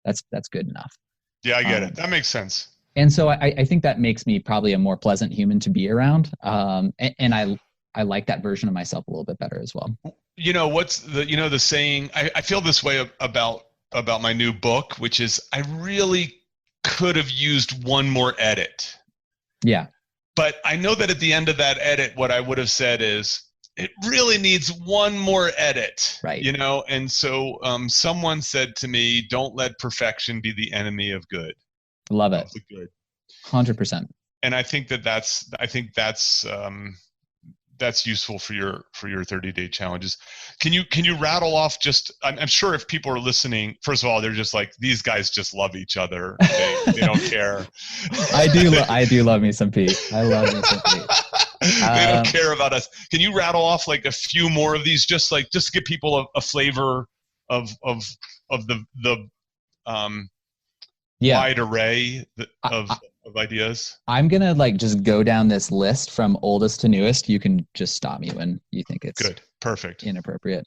that's good enough. Yeah, I get it. That makes sense. And so I think that makes me probably a more pleasant human to be around. And I like that version of myself a little bit better as well. What's the saying, I feel this way about my new book, which is I really could have used one more edit. Yeah. But I know that at the end of that edit, what I would have said is, it really needs one more edit, right? And so someone said to me, "Don't let perfection be the enemy of good." Love it. Of the good. 100%. And I think that's useful for your 30-day challenges. Can you rattle off just? I'm sure if people are listening, first of all, they're just like, these guys just love each other. They don't care. I do love me some Pete. I love me some Pete. They don't care about us. Can you rattle off like a few more of these, just to give people a flavor of the wide array of ideas? I'm gonna just go down this list from oldest to newest. You can just stop me when you think it's good, perfect, inappropriate.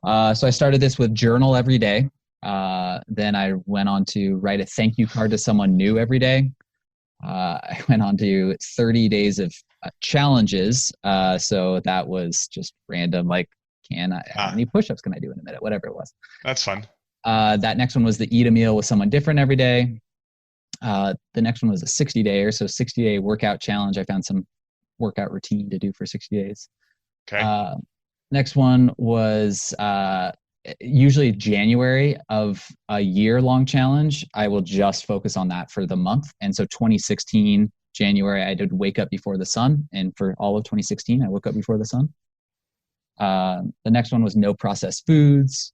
So I started this with journal every day. Then I went on to write a thank you card to someone new every day. I went on to 30 days of challenges. So that was just random, how many push-ups can I do in a minute? Whatever it was. That's fun. That next one was the eat a meal with someone different every day. The next one was a 60-day 60-day workout challenge. I found some workout routine to do for 60 days. Okay. Next one was usually January of a year-long challenge. I will just focus on that for the month. And so 2016, January, I did wake up before the sun. And for all of 2016, I woke up before the sun. The next one was no processed foods.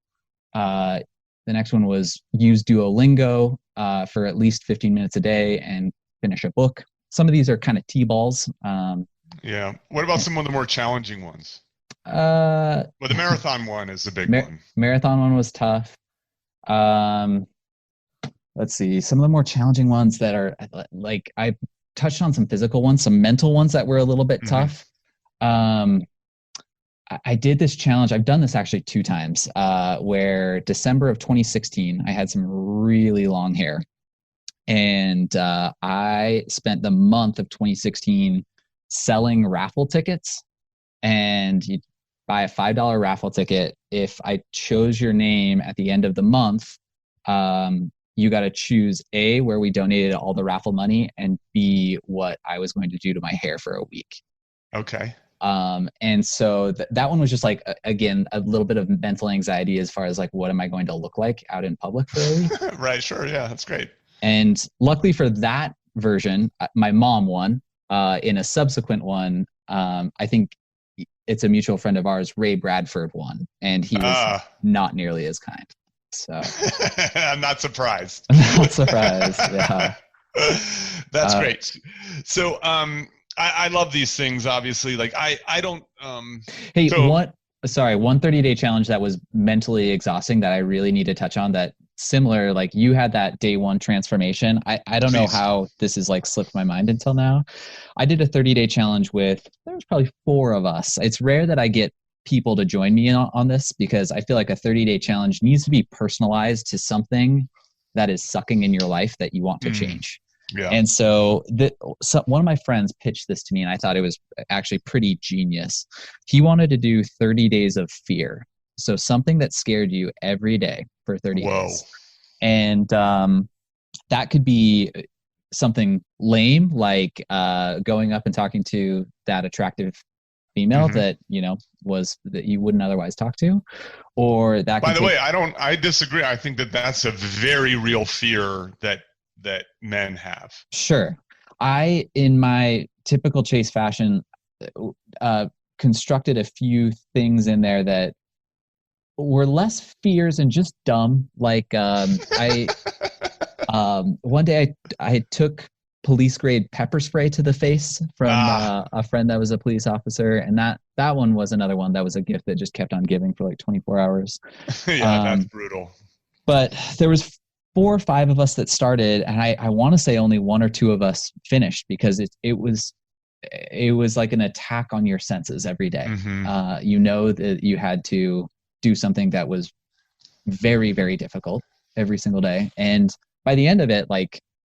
The next one was use Duolingo for at least 15 minutes a day and finish a book. Some of these are kind of T-balls. Yeah. What about some of the more challenging ones? Well, the marathon one is the big one. Marathon one was tough. Let's see. Some of the more challenging ones that are I touched on some physical ones, some mental ones that were a little bit tough. I did this challenge. I've done this actually 2 times, where December of 2016, I had some really long hair. And I spent the month of 2016 selling raffle tickets. And you buy a $5 raffle ticket. If I chose your name at the end of the month, you got to choose A, where we donated all the raffle money, and B, what I was going to do to my hair for a week. Okay. And so that one was just again, a little bit of mental anxiety as far as what am I going to look like out in public for a week? Right. Sure. Yeah. That's great. And luckily for that version, my mom won. In a subsequent one, I think it's a mutual friend of ours, Ray Bradford, won, and he was not nearly as kind. So I'm not surprised. I'm not surprised. Yeah. That's great. So, I love these things, obviously. I don't. Hey, one 30-day challenge that was mentally exhausting that I really need to touch on, that similar, you had that day one transformation. I don't know how this has slipped my mind until now. I did a 30-day challenge there was probably 4 of us. It's rare that I get people to join me on this, because I feel like a 30-day challenge needs to be personalized to something that is sucking in your life that you want to change. Yeah. And so one of my friends pitched this to me, and I thought it was actually pretty genius. He wanted to do 30 days of fear. So something that scared you every day for 30 days. And that could be something lame, like going up and talking to that attractive female that you wouldn't otherwise talk to, or that. By the way, I disagree. I think that's a very real fear that men have. Sure. In my typical Chase fashion, constructed a few things in there that were less fears and just dumb. One day I took police grade pepper spray to the face from a friend that was a police officer, and that one was another one that was a gift that just kept on giving for 24 hours. Yeah, that's brutal. But there was 4 or 5 of us that started, and I want to say only 1 or 2 of us finished, because it was like an attack on your senses every day. That you had to do something that was very, very difficult every single day. And by the end of it,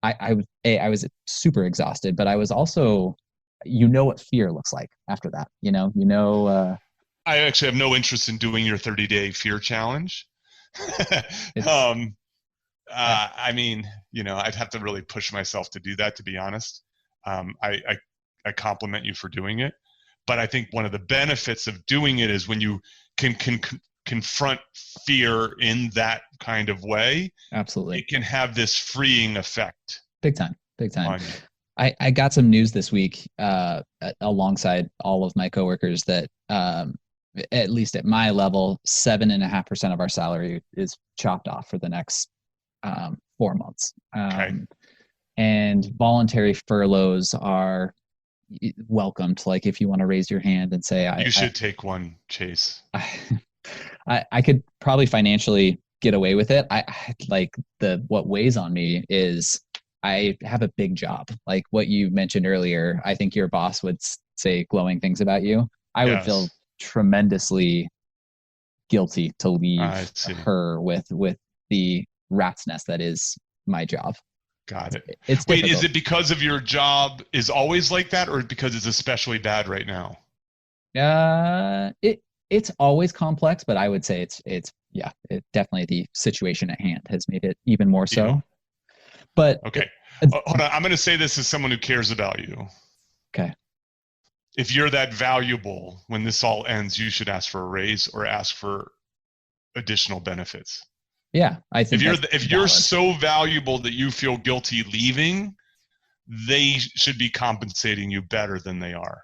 I was super exhausted, but I was also you know what fear looks like after that. I actually have no interest in doing your 30-day fear challenge. I mean, I'd have to really push myself to do that, to be honest. I compliment you for doing it, but I think one of the benefits of doing it is when you can confront fear in that kind of way. Absolutely, it can have this freeing effect. Big time. I got some news this week alongside all of my coworkers that at least at my level, 7.5% of our salary is chopped off for the next 4 months. Okay. And voluntary furloughs are welcomed. Like if you want to raise your hand and say, you should take one, Chase. I could probably financially get away with it. What weighs on me is I have a big job. Like what you mentioned earlier, I think your boss would say glowing things about you. I would feel tremendously guilty to leave her with the rat's nest that is my job. Got it. It's Wait, difficult. Is it because of your job is always like that, or because it's especially bad right now? It's always complex, but I would say it's definitely the situation at hand has made it even more so. Yeah. But okay, hold on. I'm going to say this as someone who cares about you. Okay. If you're that valuable, when this all ends, you should ask for a raise or ask for additional benefits. Yeah, I think if you're so valuable that you feel guilty leaving, they should be compensating you better than they are.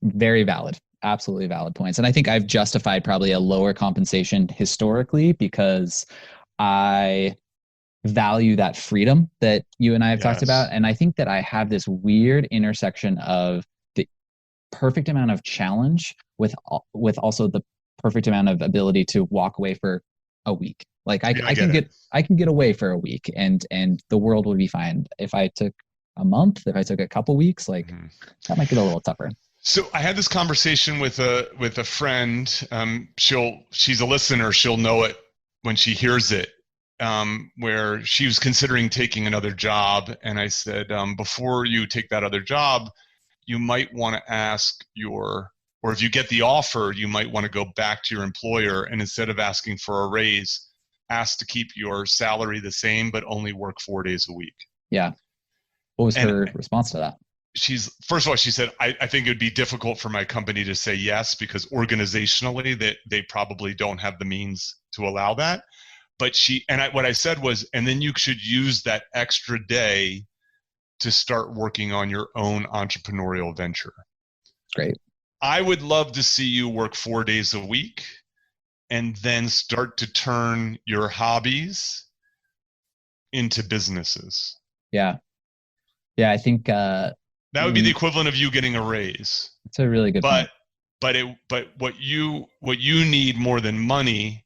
Very valid. Absolutely valid points. And I think I've justified probably a lower compensation historically because I value that freedom that you and I have talked about. And I think that I have this weird intersection of the perfect amount of challenge with also the perfect amount of ability to walk away for a week. Like I can get away for a week and the world will be fine. If I took a month, if I took a couple weeks, that might get a little tougher. So I had this conversation with a friend. She's a listener. She'll know it when she hears it. Where she was considering taking another job, and I said, before you take that other job, you might want to ask or if you get the offer, you might want to go back to your employer and instead of asking for a raise, ask to keep your salary the same, but only work 4 days a week. Yeah. What was her response to that? First of all, she said, I think it would be difficult for my company to say yes because organizationally they probably don't have the means to allow that. But what I said was, and then you should use that extra day to start working on your own entrepreneurial venture. Great. I would love to see you work 4 days a week and then start to turn your hobbies into businesses. Yeah. Yeah, I think that would be the equivalent of you getting a raise. That's a really good point. But what you need more than money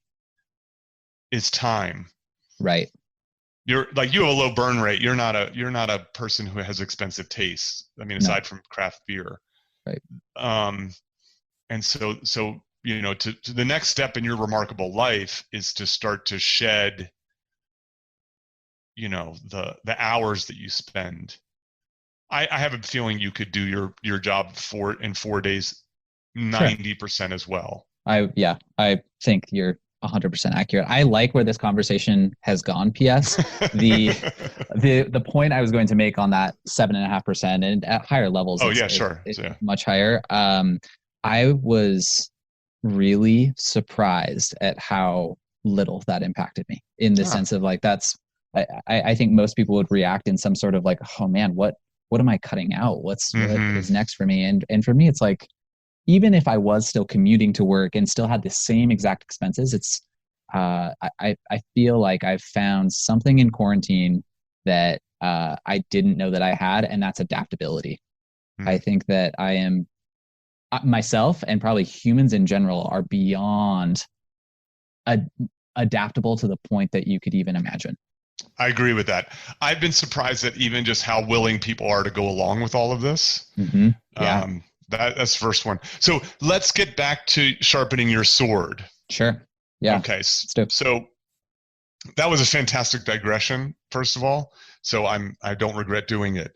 is time. Right. You have a low burn rate. You're not a person who has expensive tastes. I mean, aside from craft beer. Right. And so to the next step in your remarkable life is to start to shed, the hours that you spend. I have a feeling you could do your job in 4 days, 90% as well. I think you're 100% accurate. I like where this conversation has gone. P.S. The point I was going to make on that 7.5% and at higher levels. It's much higher. I was really surprised at how little that impacted me in the sense of I think most people would react in some sort of oh man, what am I cutting out? What is next for me? And for me, it's even if I was still commuting to work and still had the same exact expenses, it's I feel like I've found something in quarantine that I didn't know that I had, and that's adaptability. I think that I am myself and probably humans in general are beyond adaptable to the point that you could even imagine. I agree with that. I've been surprised at even just how willing people are to go along with all of this. Mm-hmm. Yeah. That's the first one. So let's get back to sharpening your sword. Sure. Yeah. Okay. So that was a fantastic digression, first of all. So I don't regret doing it.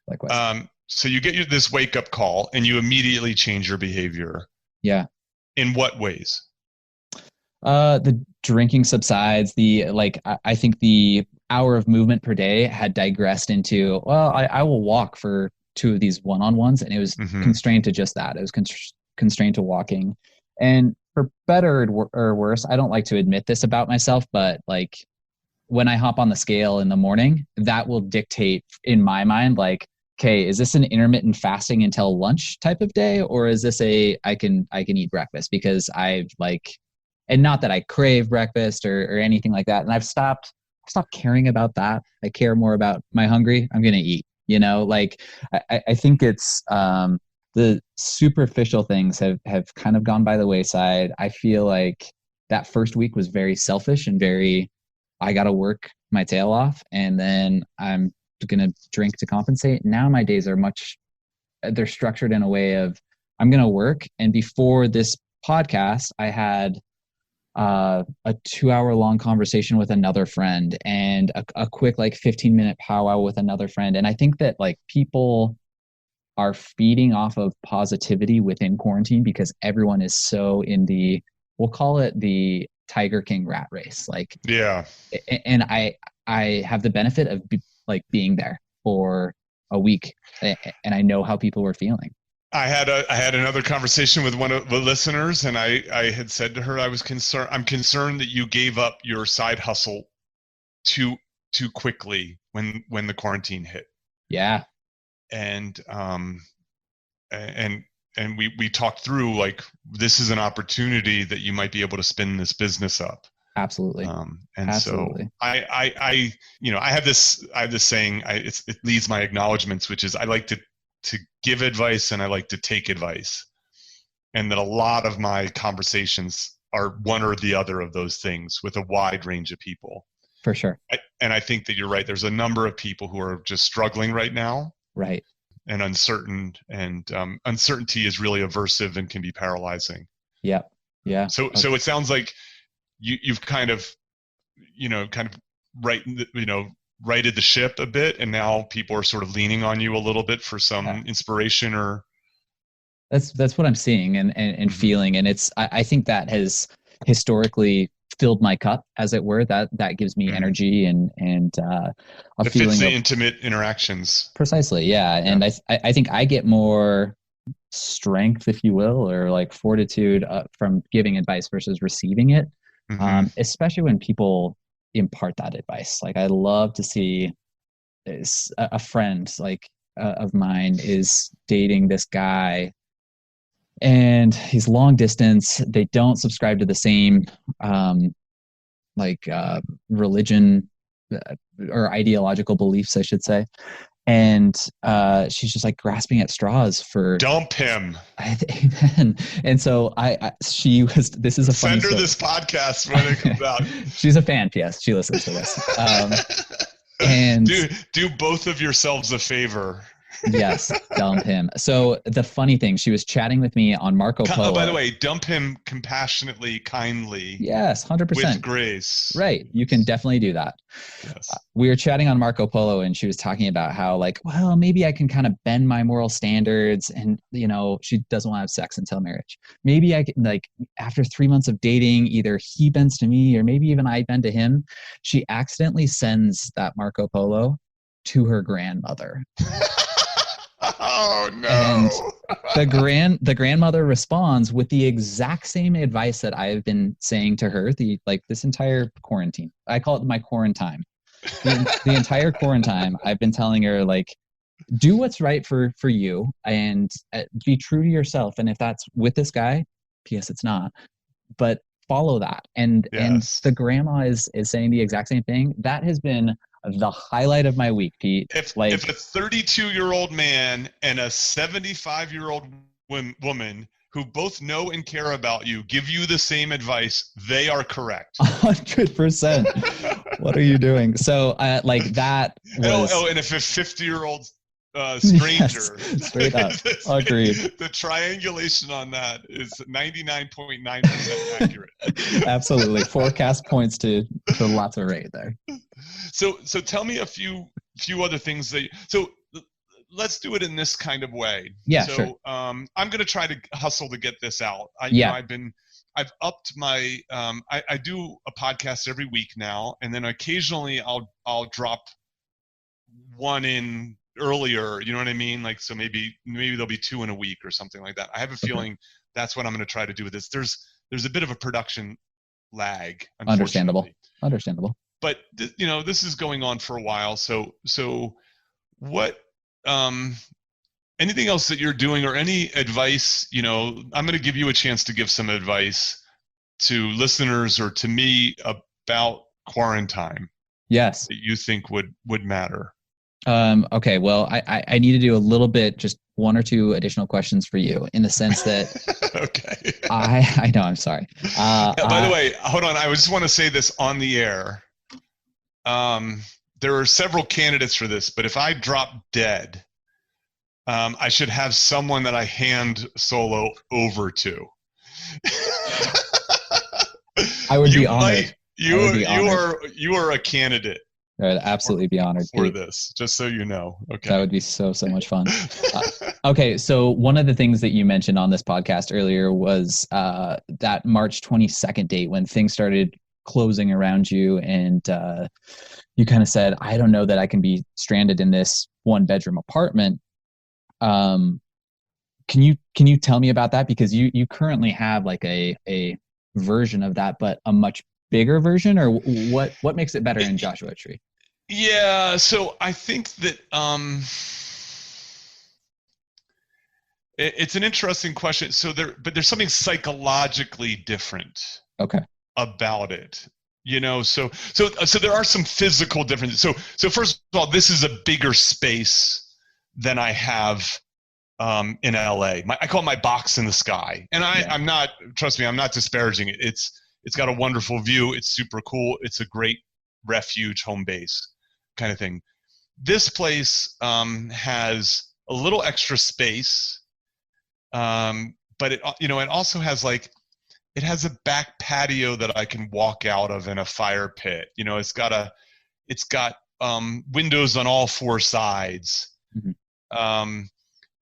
Likewise. so you get this wake up call and you immediately change your behavior. Yeah. In what ways? The drinking subsides. I think the hour of movement per day had digressed into, well, I will walk for 2 of these one-on-ones, and it was constrained to just that. It was constrained to walking. And for better or worse, I don't like to admit this about myself, but like when I hop on the scale in the morning, that will dictate in my mind, like, okay, is this an intermittent fasting until lunch type of day? Or is this I can eat breakfast because and not that I crave breakfast or anything like that. And I've stopped caring about that. I care more about, am I hungry? I'm going to eat, I think it's, the superficial things have kind of gone by the wayside. I feel like that first week was very selfish and I got to work my tail off, and then I'm going to drink to compensate. Now my days are they're structured in a way of I'm going to work. And before this podcast, I had a 2-hour long conversation with another friend and a quick 15-minute powwow with another friend. And I think that people are feeding off of positivity within quarantine because everyone is so in we'll call it the Tiger King rat race. Yeah. And I have the benefit of being there for a week, and I know how people were feeling. I had another conversation with one of the listeners, and I had said to her, I'm concerned that you gave up your side hustle too quickly when the quarantine hit. Yeah. And we talked through this is an opportunity that you might be able to spin this business up. Absolutely. Absolutely. So I have this saying, it leads my acknowledgments, which is I like to give advice and I like to take advice. And that a lot of my conversations are one or the other of those things with a wide range of people. For sure. And I think that you're right. There's a number of people who are just struggling right now. Right. And uncertain, and uncertainty is really aversive and can be paralyzing. Yeah. Yeah. So it sounds like you've kind of righted the ship a bit, and now people are sort of leaning on you a little bit for some inspiration or. That's what I'm seeing and feeling, and I think that has historically filled my cup, as it were. That gives me energy and a feeling fits the of intimate interactions. Precisely, yeah. And I think I get more strength, if you will, or fortitude from giving advice versus receiving it. Especially when people impart that advice. I love to see a friend of mine is dating this guy, and he's long distance. They don't subscribe to the same religion or ideological beliefs, I should say. And she's just grasping at straws for dump him. Amen. And so this is a funny story. Send her this podcast when it comes out. She's a fan. P.S. She listens to this. And do both of yourselves a favor. Yes, dump him. So the funny thing, she was chatting with me on Marco Polo. Oh, by the way, dump him compassionately, kindly. Yes, 100%. With grace. Right. You can definitely do that. Yes. We were chatting on Marco Polo, and she was talking about how well, maybe I can kind of bend my moral standards, and she doesn't want to have sex until marriage. Maybe I can, after 3 months of dating, either he bends to me or maybe even I bend to him. She accidentally sends that Marco Polo to her grandmother. Oh no. And the grandmother responds with the exact same advice that I've been saying to her this entire quarantine. I call it my quarantine. The entire quarantine I've been telling her do what's right for you and be true to yourself. And if that's with this guy, P.S. it's not, but follow that. And the grandma is saying the exact same thing. That has been the highlight of my week, Pete. If a 32-year-old man and a 75-year-old woman who both know and care about you give you the same advice, they are correct. 100%. What are you doing? So that was... and if a 50-year-old stranger. Yes, straight up. Agreed. The triangulation on that is 99.9% accurate. Absolutely. Forecast points to lots of rate there. So tell me a few other things so let's do it in this kind of way. Yeah, so, sure. I'm going to try to hustle to get this out. I've upped my, I do a podcast every week now, and then occasionally I'll drop one in earlier, you know what I mean? Like, so maybe there'll be 2 in a week or something like that. I have a feeling that's what I'm going to try to do with this. There's a bit of a production lag, unfortunately. Understandable. But this is going on for a while. So what, anything else that you're doing, or any advice? I'm going to give you a chance to give some advice to listeners or to me about quarantine. Yes. That you think would matter. Okay. Well, I need to do a little bit, just 1 or 2 additional questions for you, in the sense that okay. I know, I'm sorry. By the way, hold on. I just want to say this on the air. There are several candidates for this, but if I drop dead, I should have someone that I hand solo over to. I would be honored. You are a candidate. I would absolutely be honored for this, just so you know. Okay. That would be so much fun. Okay, so one of the things that you mentioned on this podcast earlier was that March 22nd date, when things started closing around you, and you kind of said, I don't know that I can be stranded in this 1-bedroom apartment. Can you tell me about that? Because you currently have like a version of that, but a much bigger version, or what makes it better in Joshua Tree? Yeah, so I think that it's an interesting question. So there's something psychologically different about it. So there are some physical differences. So first of all, this is a bigger space than I have in LA. I call it my box in the sky. And I'm not, trust me, I'm not disparaging it. It's got a wonderful view. It's super cool. It's a great refuge, home base kind of thing. This place has a little extra space, but it also has it has a back patio that I can walk out of, and a fire pit. It's got windows on all 4 sides. Mm-hmm.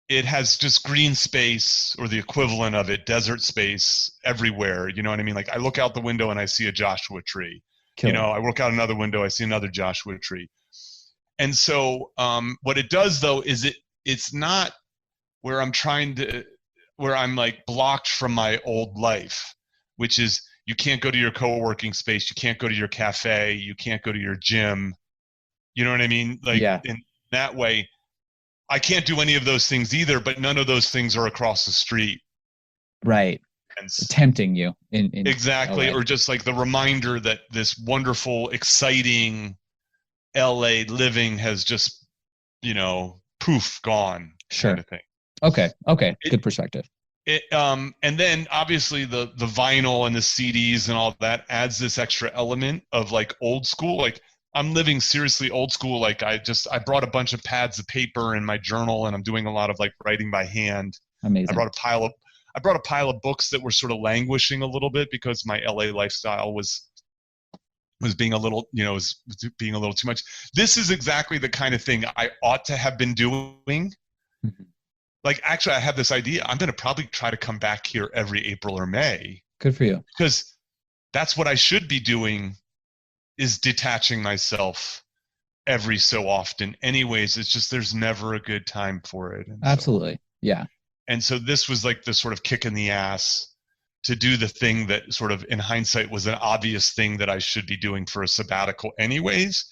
It has just green space, or the equivalent of it, desert space everywhere. You know what I mean? Like, I look out the window and I see a Joshua tree. I look out another window, I see another Joshua tree. And so what it does, though, is it's not where I'm like blocked from my old life, which is, you can't go to your co-working space, you can't go to your cafe, you can't go to your gym. You know what I mean? In that way, I can't do any of those things either, but none of those things are across the street. Right. And tempting you. Exactly. Or just like the reminder that this wonderful, exciting LA living has just, poof, gone. Sure. Kind of thing. Okay. Good perspective. And then obviously the vinyl and the CDs and all that adds this extra element of like old school. Like, I'm living seriously old school. Like, I brought a bunch of pads of paper in my journal, and I'm doing a lot of like writing by hand. Amazing. I brought a pile of books that were sort of languishing a little bit because my LA lifestyle was being a little, was being a little too much. This is exactly the kind of thing I ought to have been doing. Mm-hmm. Like, actually, I have this idea. I'm going to probably try to come back here every April or May. Good for you. Because that's what I should be doing, is detaching myself every so often. Anyways, it's just, there's never a good time for it. And absolutely. Yeah. And so this was like the sort of kick in the ass to do the thing that sort of in hindsight was an obvious thing that I should be doing for a sabbatical anyways.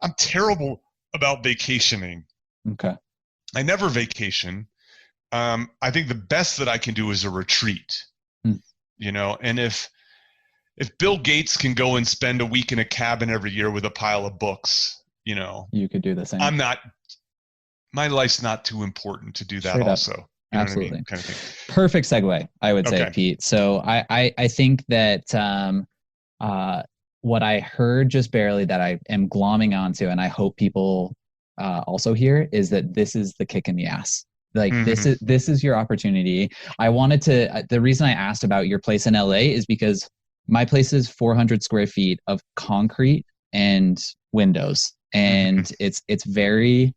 I'm terrible about vacationing. Okay. I never vacation. I think the best that I can do is a retreat, and if Bill Gates can go and spend a week in a cabin every year with a pile of books, you could do the same. My life's not too important to do that. Straight also. Up. Absolutely. What I mean? Kind of thing. Perfect segue, I would say, Pete. So I think that what I heard just barely that I am glomming onto, and I hope people also hear, is that this is the kick in the ass. Like, mm-hmm. this is your opportunity. I wanted to, the reason I asked about your place in LA is because my place is 400 square feet of concrete and windows. And mm-hmm. it's very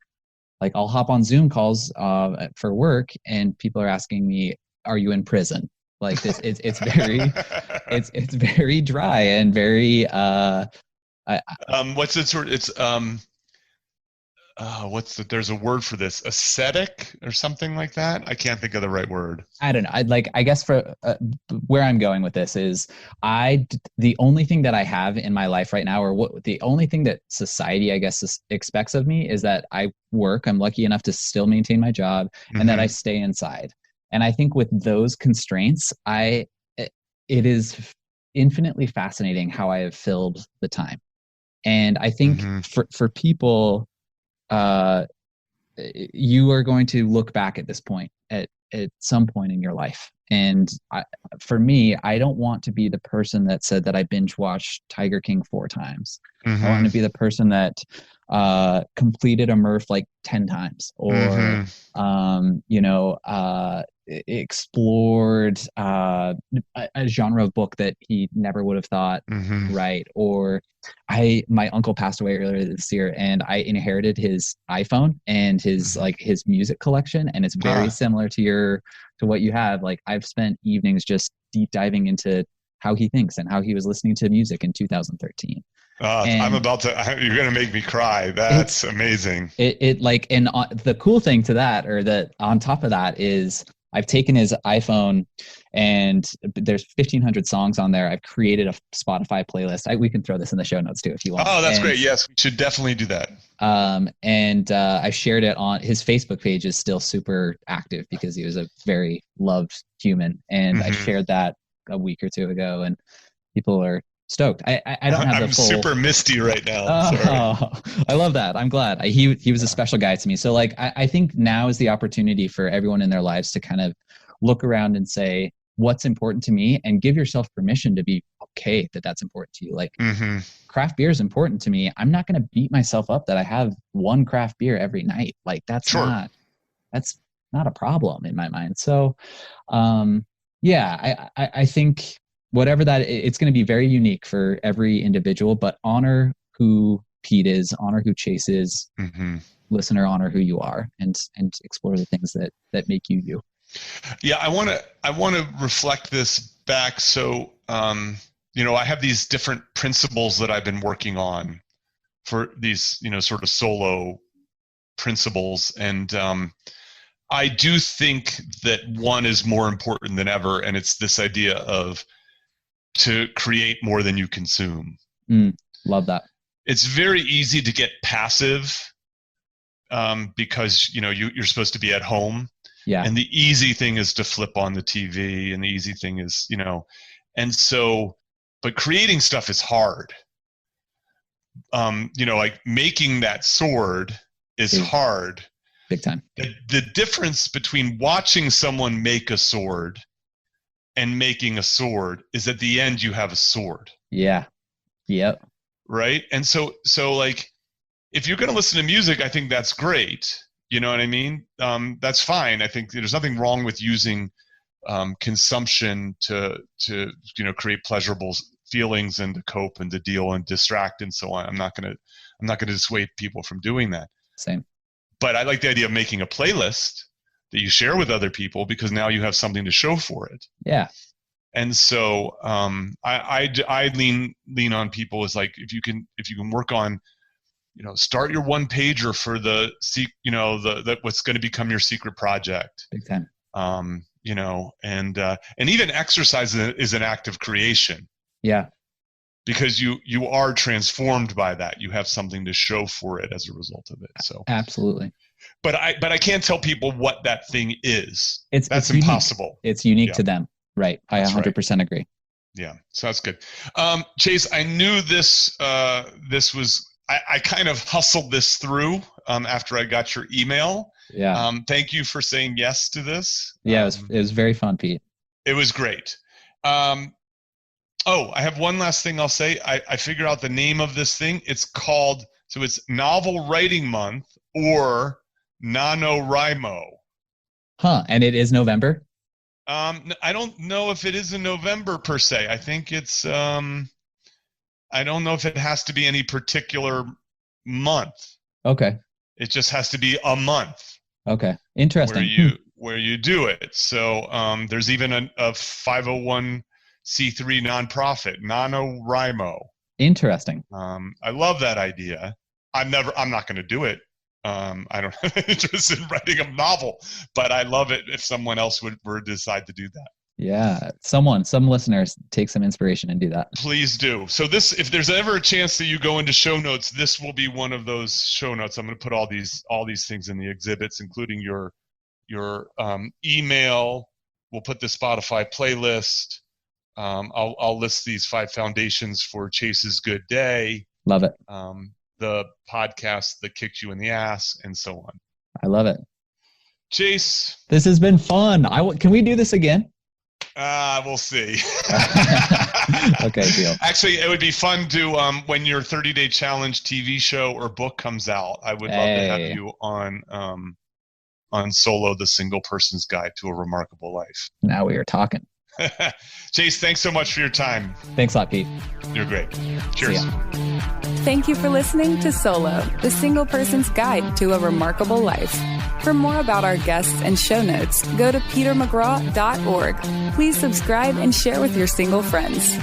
like I'll hop on Zoom calls for work, and people are asking me, "Are you in prison?" Like this, it's very, it's very dry and very. What's it sort? It's there's a word for this, ascetic or something like that. I can't think of the right word. I don't know. I guess for where I'm going with this is the only thing that I have in my life right now, or the only thing that society, I guess, expects of me is that I work. I'm lucky enough to still maintain my job, and that I stay inside. And I think with those constraints, it is infinitely fascinating how I have filled the time. And I think for people, you are going to look back at this point at some point in your life. And for me, I don't want to be the person that said that I binge watched Tiger King 4 times. I want to be the person that completed a Murph like 10 times, or explored a genre of book that he never would have thought, right? Or my uncle passed away earlier this year, and I inherited his iPhone and his his music collection, and it's very similar to what you have. Like, I've spent evenings just deep diving into how he thinks and how he was listening to music in 2013. I'm about to, you're going to make me cry. That's amazing. The cool thing to that, or that on top of that, is I've taken his iPhone, and there's 1,500 songs on there. I've created a Spotify playlist. We can throw this in the show notes too if you want. Oh, that's great. Yes, we should definitely do that. I shared it on his Facebook page. Is still super active because he was a very loved human. And I shared that a week or two ago, and people are stoked. I don't have the full. I'm super misty right now. I love that. I'm glad. He was a special guy to me. So I think now is the opportunity for everyone in their lives to kind of look around and say, what's important to me, and give yourself permission to be okay that that's important to you. Like, craft beer is important to me. I'm not going to beat myself up that I have one craft beer every night. Like, that's not a problem in my mind. So, I think whatever that, it's going to be very unique for every individual, but honor who Pete is, honor who Chase is, listener, honor who you are, and explore the things that make you you. Yeah. I want to reflect this back. So, I have these different principles that I've been working on for these, sort of solo principles. And, I do think that one is more important than ever. And it's this idea of to create more than you consume. Love that. It's very easy to get passive because you're supposed to be at home. Yeah. And the easy thing is to flip on the TV, and the easy thing is, and so, but creating stuff is hard. Like making that sword is hard. Big time. The difference between watching someone make a sword and making a sword is at the end you have a sword. Yeah. Yep. Right. And so like, if you're going to listen to music, I think that's great. You know what I mean? That's fine. I think there's nothing wrong with using consumption to create pleasurable feelings and to cope and to deal and distract and so on. I'm not going to dissuade people from doing that. Same. But I like the idea of making a playlist that you share with other people, because now you have something to show for it. Yeah. And so I lean on people as like, if you can work on, start your one pager for the what's going to become your secret project. Big time. And even exercise is an act of creation. Yeah. Because you are transformed by that. You have something to show for it as a result of it. So absolutely. But I can't tell people what that thing is. That's it's impossible. Unique. It's unique to them. Right. I 100% agree. Yeah. So that's good. Chase, I knew this was, I kind of hustled this through after I got your email. Yeah. Thank you for saying yes to this. Yeah, it was very fun, Pete. It was great. I have one last thing I'll say. I figured out the name of this thing. It's Novel Writing Month, or NaNoWriMo. Huh. And it is November? I don't know if it is in November per se. I think it's, I don't know if it has to be any particular month. Okay. It just has to be a month. Okay. Interesting. Where you do it. So there's even a 501c3 nonprofit, NaNoWriMo. Interesting. I love that idea. I'm not going to do it. I don't have any interest in writing a novel, but I love it if someone else would decide to do that. Yeah. Some listeners take some inspiration and do that. Please do. So if there's ever a chance that you go into show notes, this will be one of those show notes. I'm going to put all these things in the exhibits, including your email. We'll put the Spotify playlist. I'll list these 5 foundations for Chase's Good Day. Love it. The podcast that kicked you in the ass, and so on. I love it. Chase. This has been fun. Can we do this again? We'll see. Okay, deal. Actually, it would be fun to, when your 30-day challenge TV show or book comes out, I would love to have you on Solo, the Single Person's Guide to a Remarkable Life. Now we are talking. Chase, thanks so much for your time. Thanks a lot, Pete. You're great. Cheers. Thank you for listening to Solo, the Single Person's Guide to a Remarkable Life. For more about our guests and show notes, go to petermcgraw.org. Please subscribe and share with your single friends.